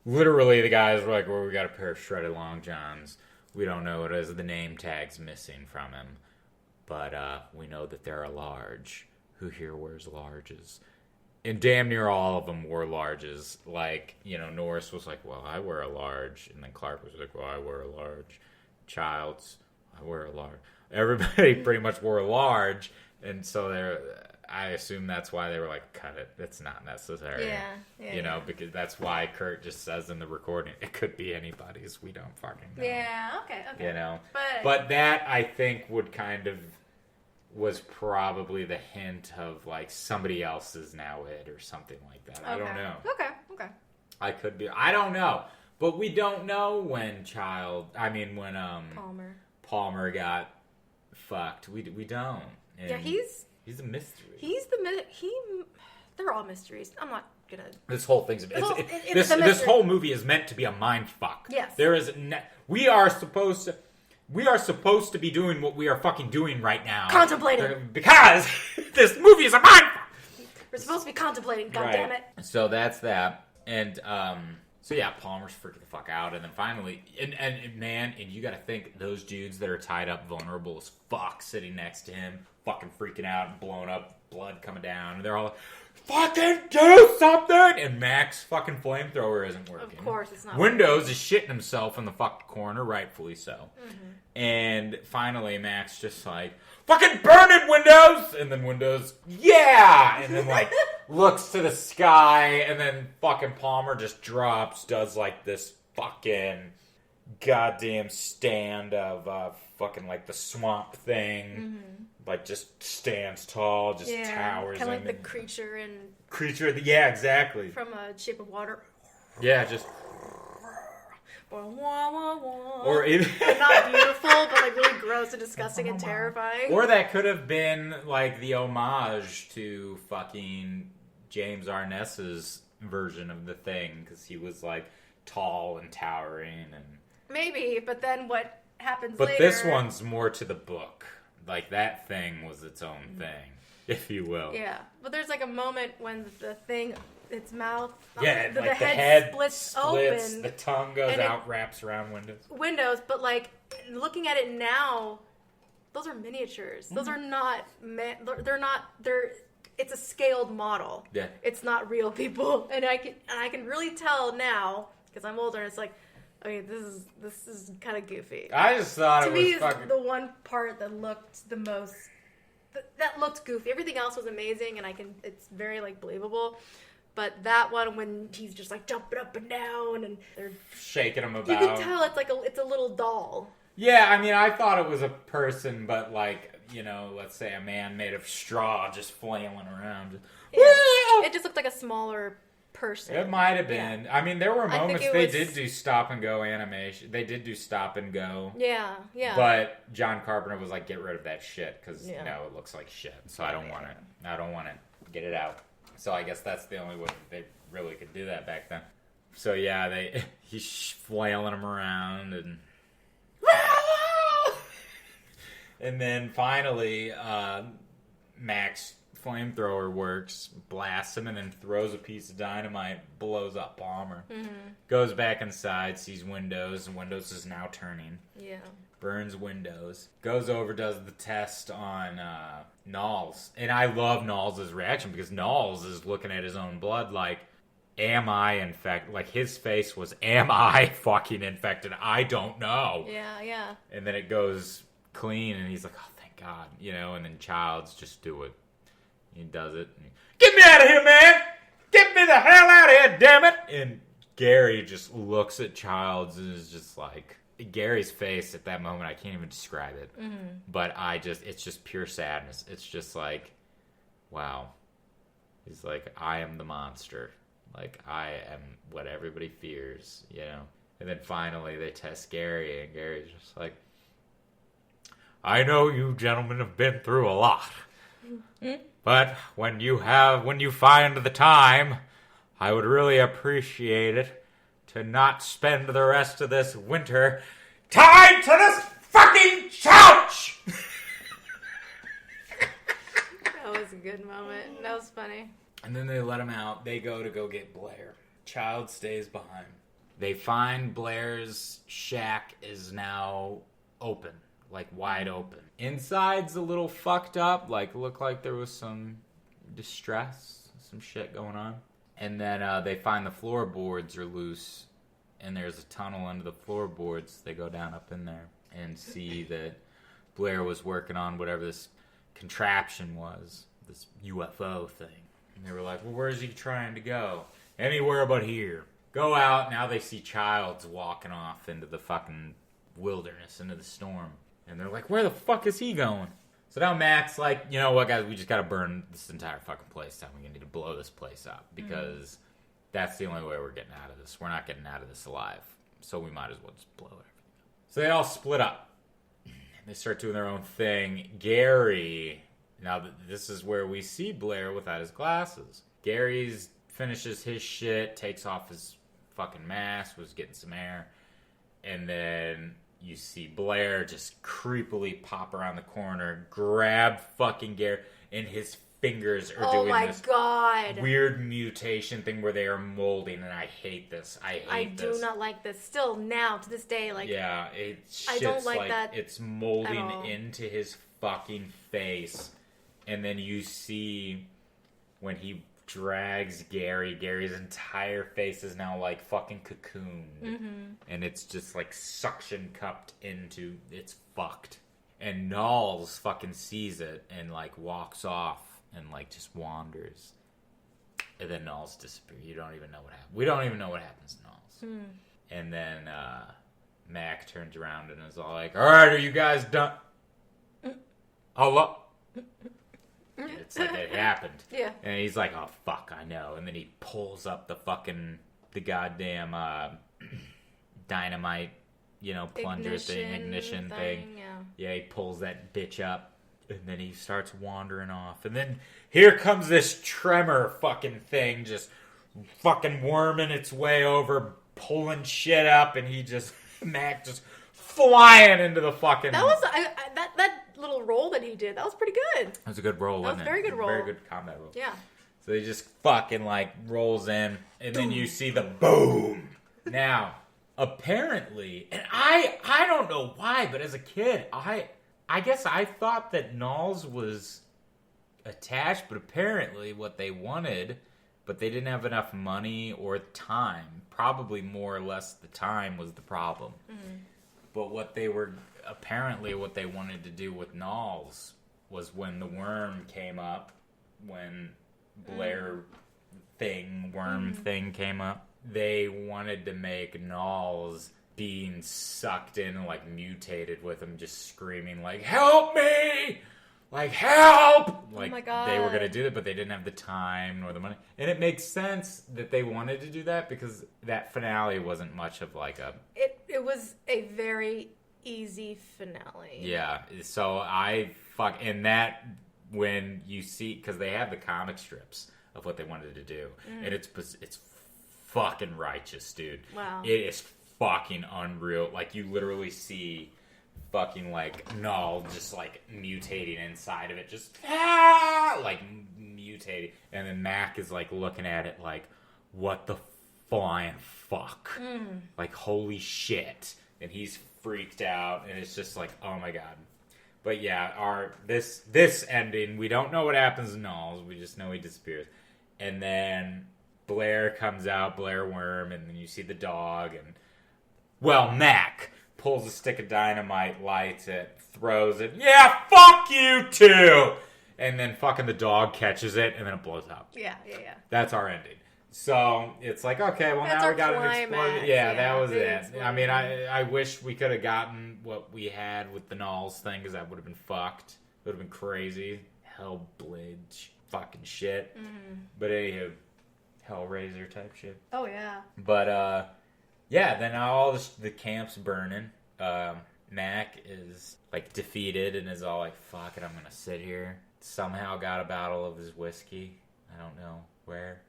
literally the guys were like, well, we got a pair of shredded long johns. We don't know what it is. The name tag's missing from him. But we know that they're a large. Who here wears larges? And damn near all of them wore larges. Like, Norris was like, well, I wear a large. And then Clark was like, well, I wear a large. Childs, I wear a large. Everybody pretty much wore a large. And so I assume that's why they were like, cut it. It's not necessary. Yeah. Because that's why Kurt just says in the recording, it could be anybody's. We don't fucking know. Yeah, okay. But that, I think, would kind of... was probably the hint of, like, somebody else is now it or something like that. I don't know. Okay. I could be. I don't know. But we don't know when Palmer got fucked. We don't. And he's a mystery. They're all mysteries. I'm not gonna... This whole thing's... This whole movie is meant to be a mind fuck. Yes. There is... We are supposed to be doing what we are fucking doing right now. Contemplating. Because this movie is a mind fuck. We're supposed to be contemplating, goddammit. So that's that. And, so yeah, Palmer's freaking the fuck out. And then finally, and you gotta think, those dudes that are tied up, vulnerable as fuck, sitting next to him, fucking freaking out, blowing up, blood coming down. And they're all like, fucking do something! And Mac's fucking flamethrower isn't working. Of course it's not. Windows is shitting himself in the fucking corner, rightfully so. And finally, Mac's just like, fucking burn it, Windows! And then Windows, yeah! And then, like, looks to the sky, and then fucking Palmer just drops, does, like, this fucking goddamn stand of fucking, like, the swamp thing. like just stands tall, just towers. Kind of like the creature in... Yeah, exactly. From Shape of Water. Yeah, just... Or even... not beautiful, but like really gross and disgusting and terrifying. Or that could have been like the homage to fucking James Arness's version of The Thing, because he was like tall and towering and... Maybe, but then what happens later... But this one's more to the book. Like, that thing was its own thing, if you will. Yeah, but there's like a moment when the thing, its mouth... Yeah, the like head splits open. The tongue goes out, wraps around windows. But like, looking at it now, those are miniatures. Those are not... It's a scaled model. Yeah. It's not real people. And I can really tell now, because I'm older, and it's like... Okay, this is kind of goofy. I just thought it was fucking... To me, the one part that looked the most... That looked goofy. Everything else was amazing, and it's very, like, believable. But that one, when he's just, like, jumping up and down, and they're... shaking him about. You can tell it's a little doll. Yeah, I mean, I thought it was a person, but, like, you know, let's say a man made of straw just flailing around. Yeah. It just looked like a smaller... person. It might have been. Yeah. I mean, there were moments did do stop and go animation. They did do stop and go. Yeah. But John Carpenter was like, get rid of that shit because now it looks like shit. So I don't want it. I don't want it. Get it out. So I guess that's the only way they really could do that back then. So yeah, he's flailing him around and and then finally Max flamethrower works, blasts him, and then throws a piece of dynamite, blows up Palmer. Mm-hmm. Goes back inside, sees Windows, and Windows is now turning. Yeah. Burns Windows. Goes over, does the test on Knowles. And I love Knowles' reaction, because Knowles is looking at his own blood like, am I infected? Like, his face was, am I fucking infected? I don't know. Yeah. And then it goes clean, and he's like, oh, thank God. You know, and then Childs just do it. He does it. Get me out of here, man! Get me the hell out of here, damn it! And Gary just looks at Childs and is just like... Gary's face at that moment, I can't even describe it. Mm-hmm. But it's just pure sadness. It's just like, wow. He's like, I am the monster. Like, I am what everybody fears, you know? And then finally they test Gary, and Gary's just like, I know you gentlemen have been through a lot. Mm-hmm. But when you find the time, I would really appreciate it to not spend the rest of this winter tied to this fucking couch! That was a good moment. That was funny. And then they let him out. They go get Blair. Child stays behind. They find Blair's shack is now open. Like, wide open. Inside's a little fucked up. Like, looked like there was some distress. Some shit going on. And then they find the floorboards are loose. And there's a tunnel under the floorboards. They go down up in there and see that Blair was working on whatever this contraption was. This UFO thing. And they were like, well, where's he trying to go? Anywhere but here. Go out. Now they see Childs walking off into the fucking wilderness, into the storm. And they're like, where the fuck is he going? So now Mac's like, you know what, guys? We just got to burn this entire fucking place down. We're going to need to blow this place up. Because that's the only way we're getting out of this. We're not getting out of this alive. So we might as well just blow everything up. So they all split up. They start doing their own thing. Gary, now this is where we see Blair without his glasses. Gary's finishes his shit, takes off his fucking mask, was getting some air. And then you see Blair just creepily pop around the corner, grab fucking Gary, and his fingers are doing this weird mutation thing where they are molding, and I hate this. I do not like this. Still now, to this day, like... Yeah, I don't like that it's molding into his fucking face. And then you see when he drags Gary's entire face is now like fucking cocooned. Mm-hmm. And it's just like suction cupped into, it's fucked. And Knowles fucking sees it and like walks off and like just wanders. And then Knowles disappears. You don't even know what happened. We don't even know what happens to Knowles. And then Mac turns around and is all like, all right, are you guys done? Hello? It's like it happened. Yeah. And he's like, oh, fuck, I know. And then he pulls up the goddamn dynamite, plunger ignition thing. Yeah, he pulls that bitch up. And then he starts wandering off. And then here comes this tremor fucking thing just fucking worming its way over, pulling shit up. And Mac just flying into the fucking... That was... that little roll that he did, that was pretty good. That was a good roll, wasn't it? That was a very good roll. Very good combat roll. Yeah. So he just fucking, rolls in. And then you see the boom. Now, apparently... And I don't know why, but as a kid, I guess I thought that Knowles was attached, but apparently what they wanted, but they didn't have enough money or time. Probably more or less the time was the problem. Mm-hmm. But what they wanted to do with Knowles was when the worm came up, when Blair thing came up, they wanted to make Knowles being sucked in and mutated with him just screaming help me, help, oh my God. They were going to do that, but they didn't have the time nor the money. And it makes sense that they wanted to do that because that finale wasn't much of it was a very easy finale. Yeah, so and that when you see, because they have the comic strips of what they wanted to do, and it's fucking righteous, dude. Wow. It is fucking unreal. You literally see fucking Null just mutating inside of it, just mutating, and then Mac is looking at it what the flying fuck, holy shit, and he's freaked out, and it's just oh my God. But yeah, this ending, we don't know what happens to Knowles, we just know he disappears, and then Blair comes out, Blair Worm, and then you see the dog, and Mac pulls a stick of dynamite, lights it, throws it. Yeah, fuck you too! And then fucking the dog catches it, and then it blows up. Yeah. That's our ending. So it's okay, well, that's now we got an climax. explosion. Yeah, that was it. Explosion. I mean, I wish we could have gotten what we had with the Knowles thing, because that would have been fucked. It would have been crazy. Hellblade fucking shit. Mm-hmm. But anywho, Hellraiser type shit. Oh, yeah. But, yeah, then all the camp's burning. Mac is, defeated and is all fuck it, I'm gonna sit here. Somehow got a bottle of his whiskey. I don't know where,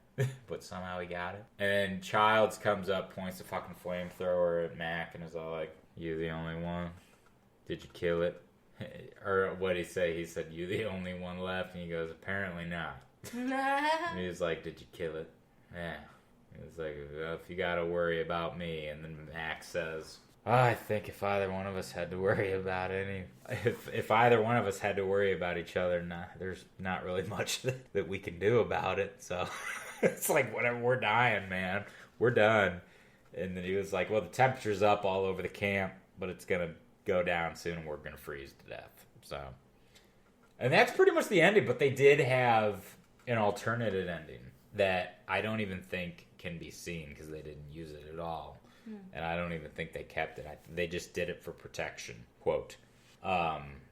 but somehow he got it. And then Childs comes up, points a fucking flamethrower at Mac, and is all you the only one? Did you kill it? Or what'd he say? He said, you the only one left? And he goes, apparently not. And he was like, did you kill it? Yeah. He was like, well, if you gotta worry about me. And then Mac says, I think if either one of us had to worry about if either one of us had to worry about each other, there's not really much that we can do about it. So it's whatever, we're dying, man. We're done. And then he was like, well, the temperature's up all over the camp, but it's gonna go down soon and we're gonna freeze to death. So, and that's pretty much the ending, but they did have an alternative ending that I don't even think can be seen because they didn't use it at all. And I don't even think they kept it. They just did it for protection, quote.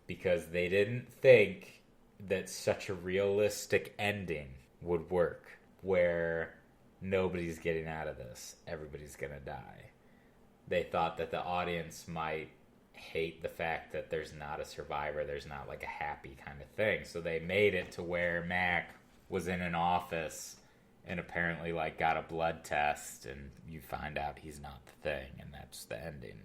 Because they didn't think that such a realistic ending would work, where nobody's getting out of this. Everybody's going to die. They thought that the audience might hate the fact that there's not a survivor. There's not a happy kind of thing. So they made it to where Mac was in an office and apparently got a blood test, and you find out he's not the thing, and that's the ending.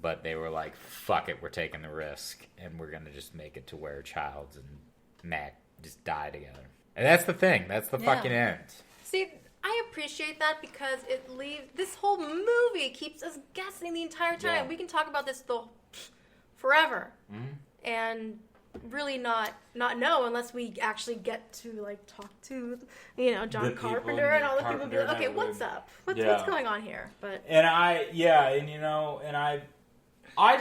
But they were fuck it, we're taking the risk, and we're gonna just make it to where Childs and Mac just die together. And that's the thing. That's the fucking end. See, I appreciate that because it leaves... This whole movie keeps us guessing the entire time. Yeah. We can talk about this forever. Mm-hmm. And really not know unless we actually get to talk to John Carpenter and all the people. Be okay, what's up? What's going on here? But I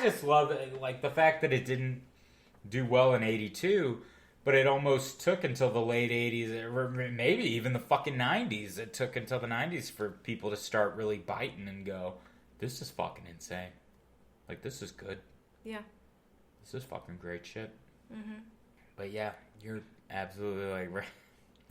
just love it, the fact that it didn't do well in '82, but it almost took until the late '80s, or maybe even the fucking '90s. It took until the '90s for people to start really biting and go, "This is fucking insane. This is good. Yeah, this is fucking great shit." Mm-hmm. But yeah, you're absolutely like right.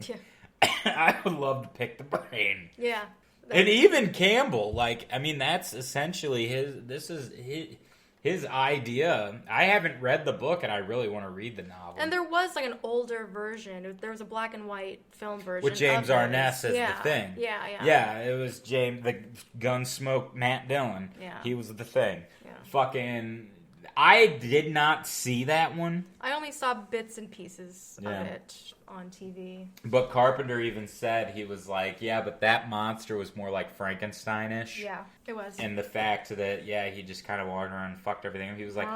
Yeah. I would love to pick the brain. Yeah. And even Campbell, like, I mean, that's essentially his idea. I haven't read the book, and I really want to read the novel. And there was like an older version. There was a black and white film version with James of Arness as yeah. the Thing. Yeah. Yeah, it was James, the Gunsmoke Matt Dillon. Yeah. He was the Thing. Yeah. Fucking, I did not see that one. I only saw bits and pieces Yeah. of it on TV. But Carpenter even said, he was like, yeah, but that monster was more like Frankenstein-ish. Yeah, it was. And the fact that, yeah, he just kind of walked around and fucked everything. He was like,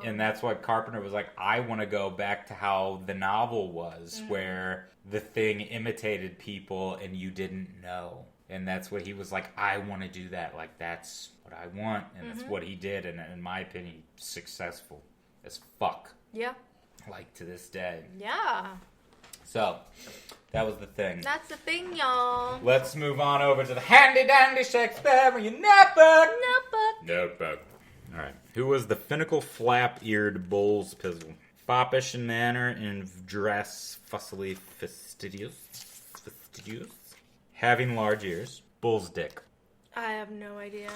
and that's what Carpenter was like, I want to go back to how the novel was, where the Thing imitated people and you didn't know. And that's what he was like, I want to do that. Like, that's what I want. And that's what he did. And in my opinion, successful as fuck. Yeah. Like, to this day. Yeah. So, that was the Thing. That's the thing, y'all. Let's move on over to the handy-dandy Shakespearean notebook. Notebook. All right. Who was the finical flap-eared bull's pizzle? Foppish in manner and dress, fussily fastidious. Having large ears. Bull's dick. I have no idea.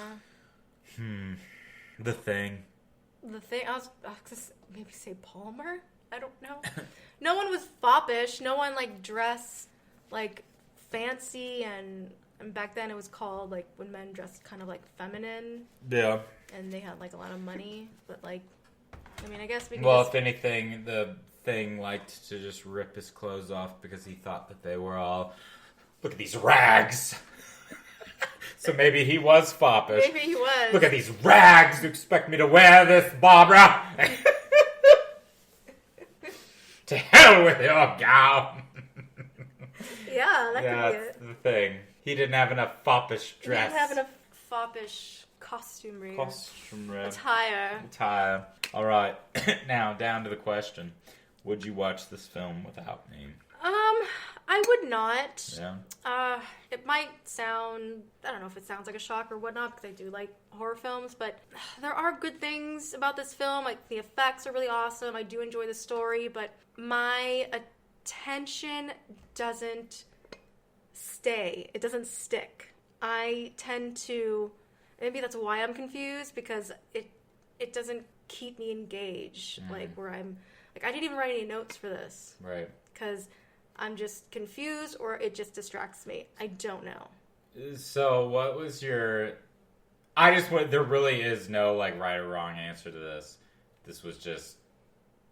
The Thing. The thing, I was gonna maybe say Palmer? I don't know. No one was foppish. No one, like, dressed, like, fancy, and back then it was called, like, when men dressed kind of, like, feminine. Yeah. And they had, like, a lot of money. But, like, I mean, I guess we could Well, just... if anything, the Thing liked to just rip his clothes off because he thought that they were all, look at these rags. So maybe he was foppish. Maybe he was. Look at these rags. You expect me to wear this, Barbara? To hell with your gown. Yeah, that could be That's it. the Thing. He didn't have enough foppish He dress. didn't have enough foppish costumery. Attire. All right. Now, down to the question. Would you watch this film without me? I would not. Yeah. It might sound, I don't know if it sounds like a shock or whatnot, because I do like horror films, but there are good things about this film. Like, the effects are really awesome. I do enjoy the story, but my attention doesn't stay. It doesn't stick. I tend to, maybe that's why I'm confused, because it doesn't keep me engaged. Like, where I'm, like, I didn't even write any notes for this. Right. Because I'm just confused, or it just distracts me. I don't know. So, what was your... there really is no, like, right or wrong answer to this. This was just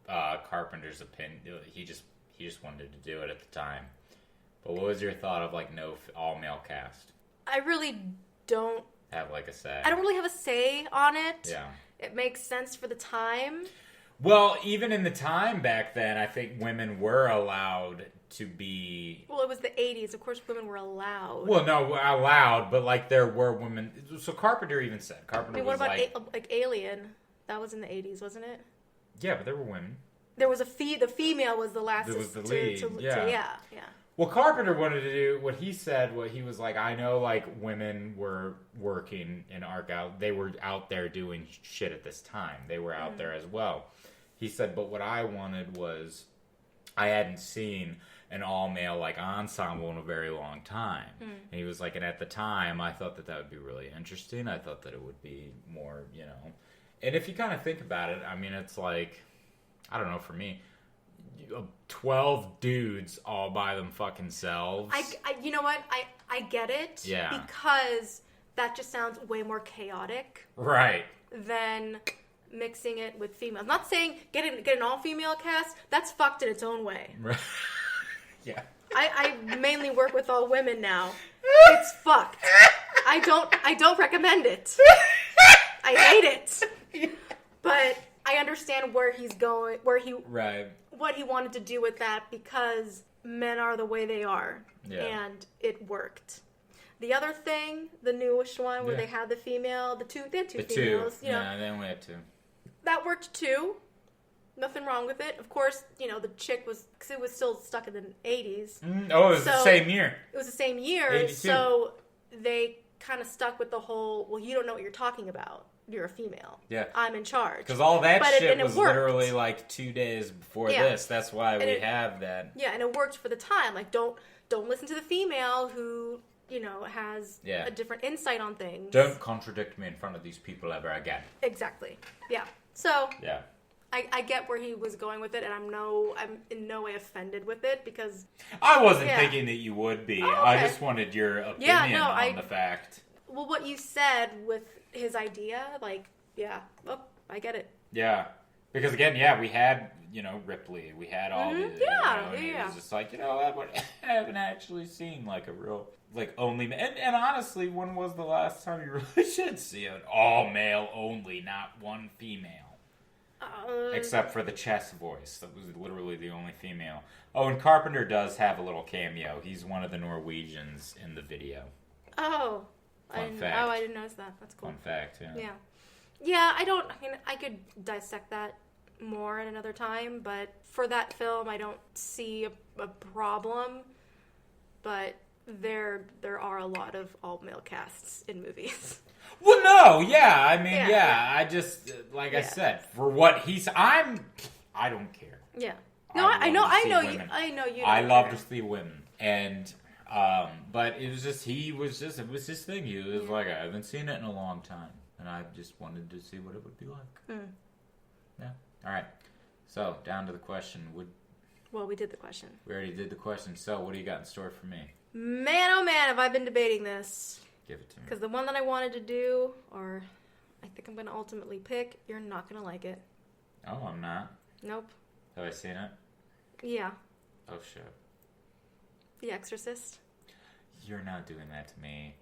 Carpenter's opinion. He just wanted to do it at the time. But what was your thought of, like, no all-male cast? I really don't... Have, like, a say. I don't really have a say on it. Yeah. It makes sense for the time. Well, even in the time back then, I think women were allowed to be... Well, it was the 80s. Of course, women were allowed. Well, no, allowed, but, like, there were women... So Carpenter even said... I mean, what about, like, Alien? That was in the 80s, wasn't it? Yeah, but there were women. There was the female was the last... It was the lead, yeah. Yeah. Well, Carpenter wanted to do... What he said, what he was like, I know, like, women were working in art out. They were out there doing shit at this time. They were out there as well. He said, but what I wanted was... I hadn't seen an all-male, like, ensemble in a very long time. And he was like, and at the time, I thought that would be really interesting. I thought that it would be more, you know... And if you kind of think about it, I mean, it's like... I don't know, for me... 12 dudes all by them fucking selves. You know what? I get it. Yeah. Because that just sounds way more chaotic. Right. Than mixing it with females. I'm not saying get an all-female cast. That's fucked in its own way. Right. Yeah. I mainly work with all women now. It's fucked. I don't recommend it. I hate it. But I understand where he's going, right. What he wanted to do with that, because men are the way they are. Yeah. And it worked. The other thing, the newest one where they had the female, they had two females. You know, yeah, they only had two. That worked too. Nothing wrong with it. Of course, you know, the chick was, because it was still stuck in the 80s. Oh, it was the same year. It was the same year. 82. So they kind of stuck with the whole, well, you don't know what you're talking about. you're a female. Yeah. I'm in charge. Because all that But shit and it was worked. literally like 2 days before Yeah. this. That's why we have that. Yeah, and it worked for the time. Like, don't listen to the female who, has a different insight on things. Don't contradict me in front of these people ever again. Exactly. Yeah. So, Yeah. I get where he was going with it, and I'm in no way offended with it, because... I wasn't thinking that you would be. Oh, okay. I just wanted your opinion on the fact. Well, what you said with his idea, like, I get it. Yeah. Because again, we had, Ripley. We had all these, and it was just like, I haven't actually seen like a real, like, only, and honestly, when was the last time you really should see an all male only, not one female? Except for the chess voice. That was literally the only female. Oh, and Carpenter does have a little cameo. He's one of the Norwegians in the video. Oh. Fun fact. Oh, I didn't notice that. That's cool. Fun fact, yeah. Yeah. Yeah, I could dissect that more at another time, but for that film, I don't see a problem, but there are a lot of all-male casts in movies. Well, no, yeah, I mean, I just, like I said, for what I don't care. Yeah. No, I know you. I love to see women, and, but it was just, it was his thing. He was like, I haven't seen it in a long time, and I just wanted to see what it would be like. Yeah. All right. So, down to the question. Well, we did the question. We already did the question. So, what do you got in store for me? Man, oh man, have I been debating this. Give it to me. Because the one that I wanted to do, or I think I'm going to ultimately pick, you're not going to like it. Oh, I'm not? Nope. Have I seen it? Yeah. Oh, shit. The Exorcist. You're not doing that to me.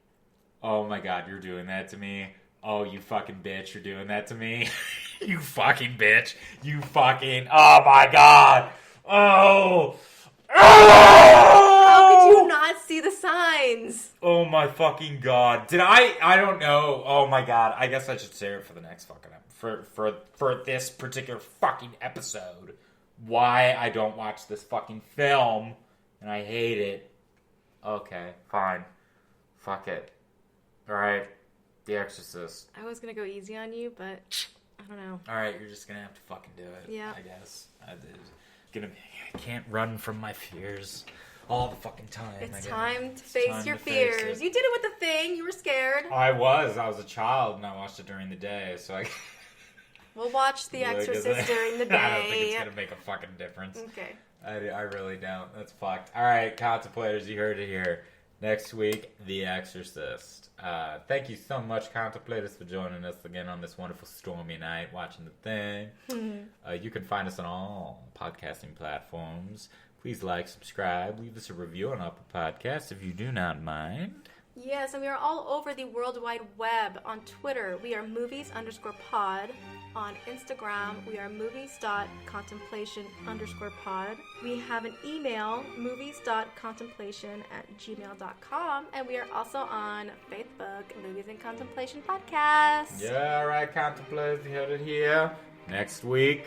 Oh, my God, you're doing that to me. Oh, you fucking bitch, you're doing that to me. You fucking bitch. You fucking... Oh, my God. Oh. How could you not see the signs? Oh, my fucking God. Did I don't know. Oh, my God. I guess I should save it for the next fucking... For this particular fucking episode. Why I don't watch this fucking film. And I hate it. Okay, fine. Fuck it. Alright. The Exorcist. I was going to go easy on you, but I don't know. Alright, you're just gonna have to fucking do it. Yeah. I guess. I can't run from my fears all the fucking time. It's time to face your fears. You did it with the Thing. You were scared. I was a child and I watched it during the day, so I... We'll watch The Exorcist during the day. I don't think it's gonna make a fucking difference. Okay. I really don't. That's fucked. Alright, contemplators, you heard it here. Next week, The Exorcist. Thank you so much, contemplators, for joining us again on this wonderful stormy night watching The Thing. You can find us on all podcasting platforms. Please like, subscribe, leave us a review on Apple Podcasts if you do not mind. Yes, and we are all over the World Wide Web. On Twitter, we are movies_pod. On Instagram, we are movies.contemplation_pod. We have an email, movies.contemplation@gmail.com. And we are also on Facebook, Movies and Contemplation Podcast. Yeah, alright, contemplators, you heard it here. Next week,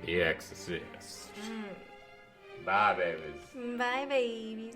The Exorcist. Bye, babies. Bye, babies.